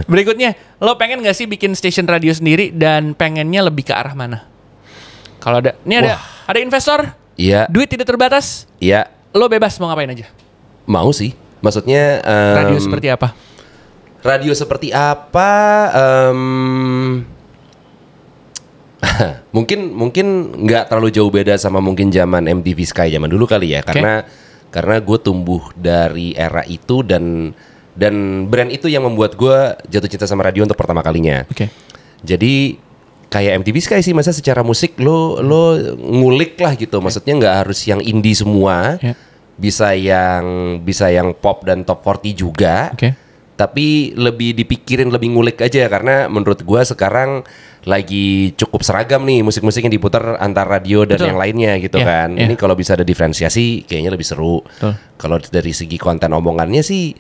Berikutnya, lo pengen nggak sih bikin station radio sendiri dan pengennya lebih ke arah mana? Kalau ada, ini ada investor. Iya. Duit tidak terbatas. Iya. Lo bebas mau ngapain aja? Mau sih. Maksudnya radio seperti apa? Radio seperti apa? Mungkin nggak terlalu jauh beda sama mungkin zaman MTV Sky zaman dulu kali ya, karena gue tumbuh dari era itu dan brand itu yang membuat gue jatuh cinta sama radio untuk pertama kalinya. Jadi kayak MTV Sky sih, masa secara musik lo ngulik lah gitu. Maksudnya nggak harus yang indie semua, bisa yang pop dan top 40 juga. Tapi lebih dipikirin, lebih ngulik aja, karena menurut gue sekarang lagi cukup seragam nih musik-musik yang diputar antar radio dan yang lainnya gitu kan. Ini kalau bisa ada diferensiasi kayaknya lebih seru. Kalau dari segi konten omongannya sih,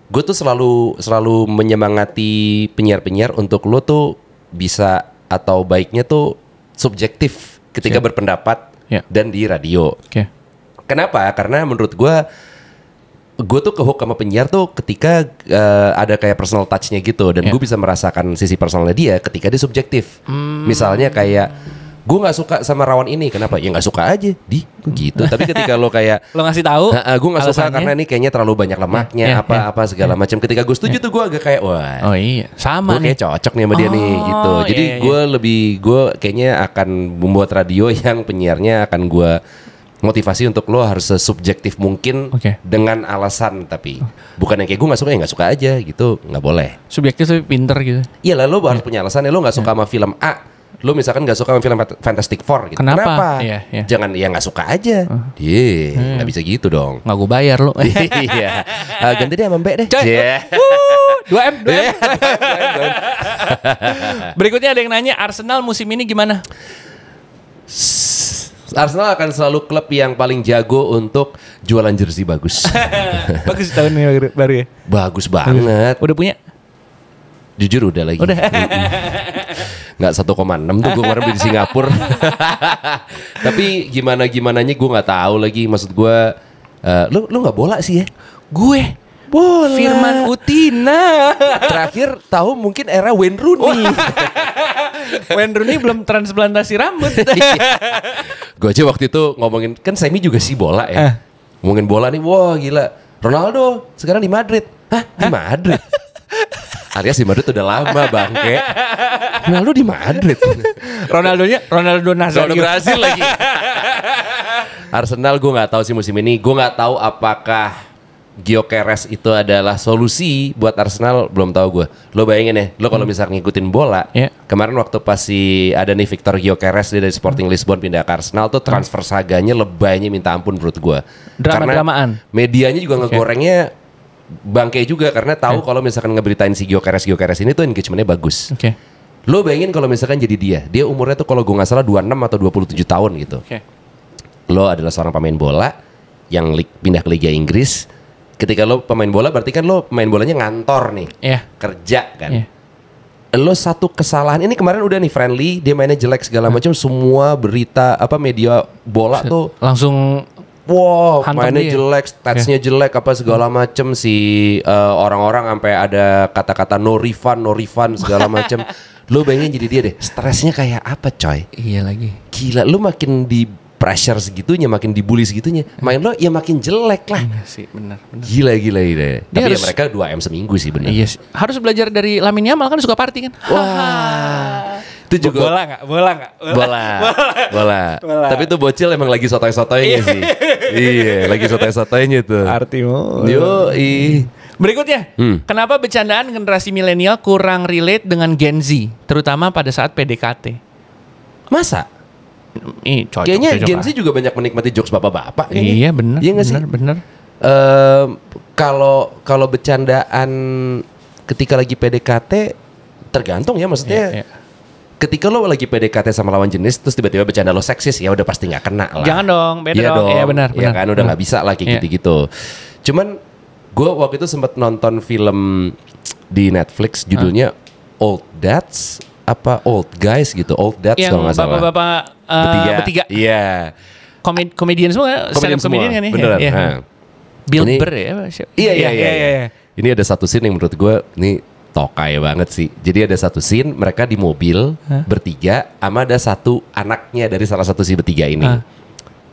gue tuh selalu menyemangati penyiar-penyiar untuk lo tuh bisa atau baiknya tuh subjektif ketika berpendapat dan di radio. Kenapa? Karena menurut gue tuh kehook sama penyiar tuh ketika ada kayak personal touch-nya gitu, dan gue bisa merasakan sisi personalnya dia ketika dia subjektif. Misalnya kayak gue nggak suka sama Rawan ini, kenapa? Ya nggak suka aja, gitu. Tapi ketika lo kayak lo ngasih tahu, gue nggak suka karena ini kayaknya terlalu banyak lemaknya, apa segala macam. Ketika gue setuju tuh gue agak kayak wah, sama gue kayak cocok nih sama dia nih gitu. Jadi gue kayaknya akan membuat radio yang penyiarnya akan gue motivasi untuk lo harus sesubjektif mungkin dengan alasan, tapi bukan yang kayak gue nggak suka ya nggak suka aja gitu, nggak boleh. Subjektif tapi pinter gitu. Iya lah, lo harus punya alasan. Lo nggak suka sama film A, lo misalkan nggak suka sama film Fantastic Four gitu. Kenapa? Jangan ya nggak suka aja. Nggak bisa gitu dong. Nggak gue bayar lo. Iya. Ganti deh sama Mbak deh. 2M. Berikutnya ada yang nanya, Arsenal musim ini gimana? Arsenal akan selalu klub yang paling jago untuk jualan jersey bagus. Bagus tahun ini baru ya? Bagus banget. Udah punya? Jujur udah lagi. Udah. Nggak 1,6 tuh gue kemarin beli di Singapura. Tapi gimananya gue nggak tahu lagi. Maksud gue, lu nggak bola sih ya? Gue bola. Firman Utina. Terakhir tahu mungkin era Wayne Rooney. Wayne Rooney belum transplantasi rambut. Gue aja waktu itu ngomongin, kan Semi juga sih bola ya. Ngomongin bola nih, wah gila. Ronaldo sekarang di Madrid. Hah? Di Madrid? Alias di Madrid udah lama bangke. Ronaldo di Madrid. Ronaldo Nazario. Brazil lagi. Arsenal gue nggak tahu sih musim ini. Gue nggak tahu apakah Gyökeres itu adalah solusi buat Arsenal, belum tahu gue. Lo bayangin ya, lo kalau misalnya ngikutin bola, kemarin waktu pas ada nih Victor Gyökeres dia dari Sporting Lisbon pindah ke Arsenal tuh, transfer saganya lebaynya minta ampun menurut gue. Drama-dramaan. Medianya juga ngegorengnya bangke juga, karena tahu kalau misalkan ngeberitain si Gyökeres ini tuh engagementnya bagus. Lo bayangin kalau misalkan jadi dia umurnya tuh kalau gue nggak salah 26 atau 27 tahun gitu. Lo adalah seorang pemain bola yang pindah ke Liga Inggris. Ketika lo pemain bola berarti kan lo pemain bolanya ngantor nih, kerja kan. Lo satu kesalahan, ini kemarin udah nih friendly, dia mainnya jelek segala macam, semua berita media bola tuh langsung mainnya jelek, statsnya jelek apa segala macam, si orang-orang sampai ada kata-kata no refund segala macam. Lo bayangin jadi dia deh, stresnya kayak apa coy? Iya lagi. Gila, lo makin di pressure segitunya, makin dibully segitunya, main lo ya makin jelek lah. Iya sih, benar. Gila. Tapi ya mereka 2M seminggu sih benar. Iya sih. Harus belajar dari Lamine Yamal kan suka party kan. Wah. Itu juga bola nggak? Bola. Tapi itu bocil emang lagi sotoy-sotoynya sih. Iya, lagi sotoy-sotoynya tuh. Artimu. Berikutnya, kenapa bercandaan generasi milenial kurang relate dengan Gen Z, terutama pada saat PDKT? Masa? Kayaknya Gen Z juga banyak menikmati jokes bapak-bapak. Iya benar. Iya nggak sih? Benar. Kalau bercandaan ketika lagi PDKT tergantung ya, maksudnya ketika lo lagi PDKT sama lawan jenis terus tiba-tiba bercanda lo seksis, ya udah pasti nggak kena lah. Jangan dong, beda dong. Iya benar. Ya kan udah nggak bisa lah kayak gitu-gitu. Cuman gue waktu itu sempat nonton film di Netflix judulnya Old Dads apa Old Guys gitu, Old Dads kalau nggak salah. Bapak-bapak bertiga. Iya. Komedian semua, stand up komedian kan ya. Beneran. Bill Burr ya. Iya. Ini ada satu scene yang menurut gue ini tokai banget sih. Jadi ada satu scene mereka di mobil bertiga sama ada satu anaknya dari salah satu si bertiga ini.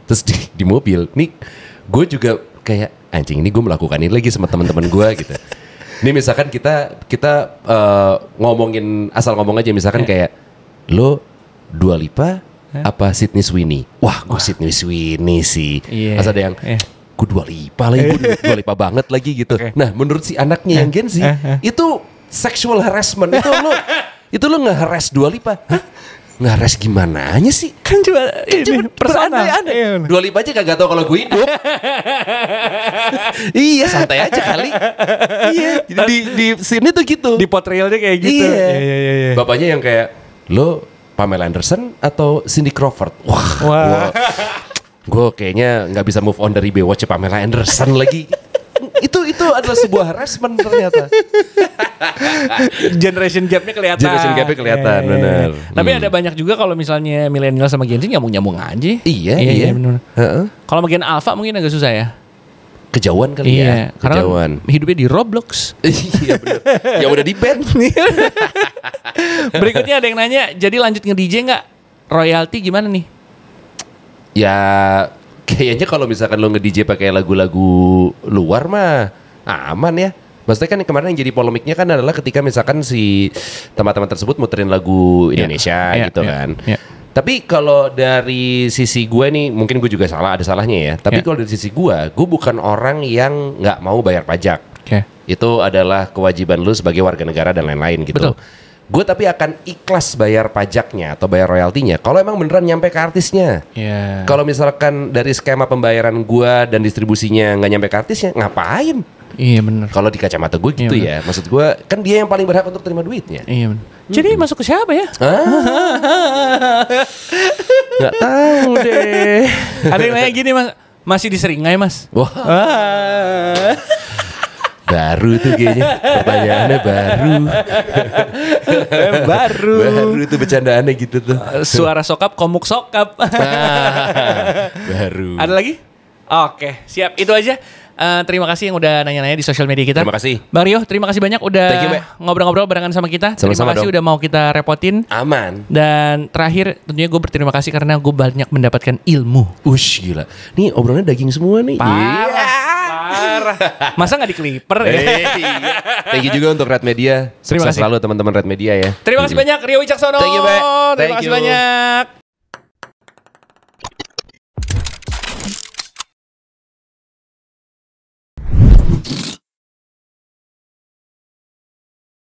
Terus di mobil, nih gue juga kayak anjing ini gue melakukan ini lagi sama teman-teman gue gitu. Ini misalkan kita ngomongin asal ngomong aja misalkan kayak lo Dua Lipa apa Sydney Sweeney? Wah gue Sydney Sweeney sih. Pas ada yang gue Dua Lipa lagi, gue Dua Lipa banget lagi gitu. Nah menurut si anaknya yang Gen Z itu sexual harassment itu lo nge-harass Dua Lipa. Hah? Nge-harass gimananya sih? Kan cuma personal. Dua Lipa aja kagak tau kalau gue hidup. Iya santai aja kali. Iya. Di sini tuh gitu. Di portrayalnya kayak gitu. Iya. Bapaknya yang kayak lo Pamela Anderson atau Cindy Crawford. Wah. Gue kayaknya nggak bisa move on dari Baywatch Pamela Anderson lagi. Itu adalah sebuah harassment ternyata. Generation gapnya kelihatan. Benar. Tapi ada banyak juga kalau misalnya milenial sama Gen Z nyambung aja. Iya. Benar. Kalau Gen Alpha mungkin agak susah ya. Kejauhan kali ya. Kejauhan. Hidupnya di Roblox. Iya benar. Ya udah di ban. Berikutnya ada yang nanya, jadi lanjut nge-DJ nggak? Royalty gimana nih? Ya kayaknya kalau misalkan lo nge-DJ pakai lagu-lagu luar mah aman ya. Maksudnya kan kemarin yang jadi polemiknya kan adalah ketika misalkan si teman-teman tersebut muterin lagu Indonesia gitu kan. Tapi kalau dari sisi gue nih mungkin gue juga ada salahnya ya. Tapi kalau dari sisi gue bukan orang yang nggak mau bayar pajak. Itu adalah kewajiban lu sebagai warga negara dan lain-lain gitu. Betul. Gue tapi akan ikhlas bayar pajaknya atau bayar royaltinya kalau emang beneran nyampe ke artisnya. Kalau misalkan dari skema pembayaran gue dan distribusinya nggak nyampe ke artisnya, ngapain? Iya benar. Kalau di kacamata gue gitu ya, maksud gue kan dia yang paling berhak untuk terima duitnya. Iya benar. Jadi masuk ke siapa ya? Nggak tahu deh. Ada yang nanya gini mas, masih diseringai mas? Wah. Baru tuh kayaknya pertanyaannya baru tuh bercandaannya gitu tuh. Suara sokap komuk sokap. Baru. Ada lagi? Oke, siap. Itu aja. Terima kasih yang udah nanya-nanya di sosial media kita. Terima kasih. Bang Rio, terima kasih banyak udah ngobrol-ngobrol barengan sama kita. Sama-sama terima kasih udah mau kita repotin. Aman. Dan terakhir tentunya gue berterima kasih karena gue banyak mendapatkan ilmu. Ush gila. Nih obrolannya daging semua nih. Parah. Masa gak di Clipper ya? Thank you juga untuk Red Media. Sukses selalu teman-teman Red Media ya. Terima kasih banyak Rio Wicaksono. Thank you, Be. Terima kasih banyak.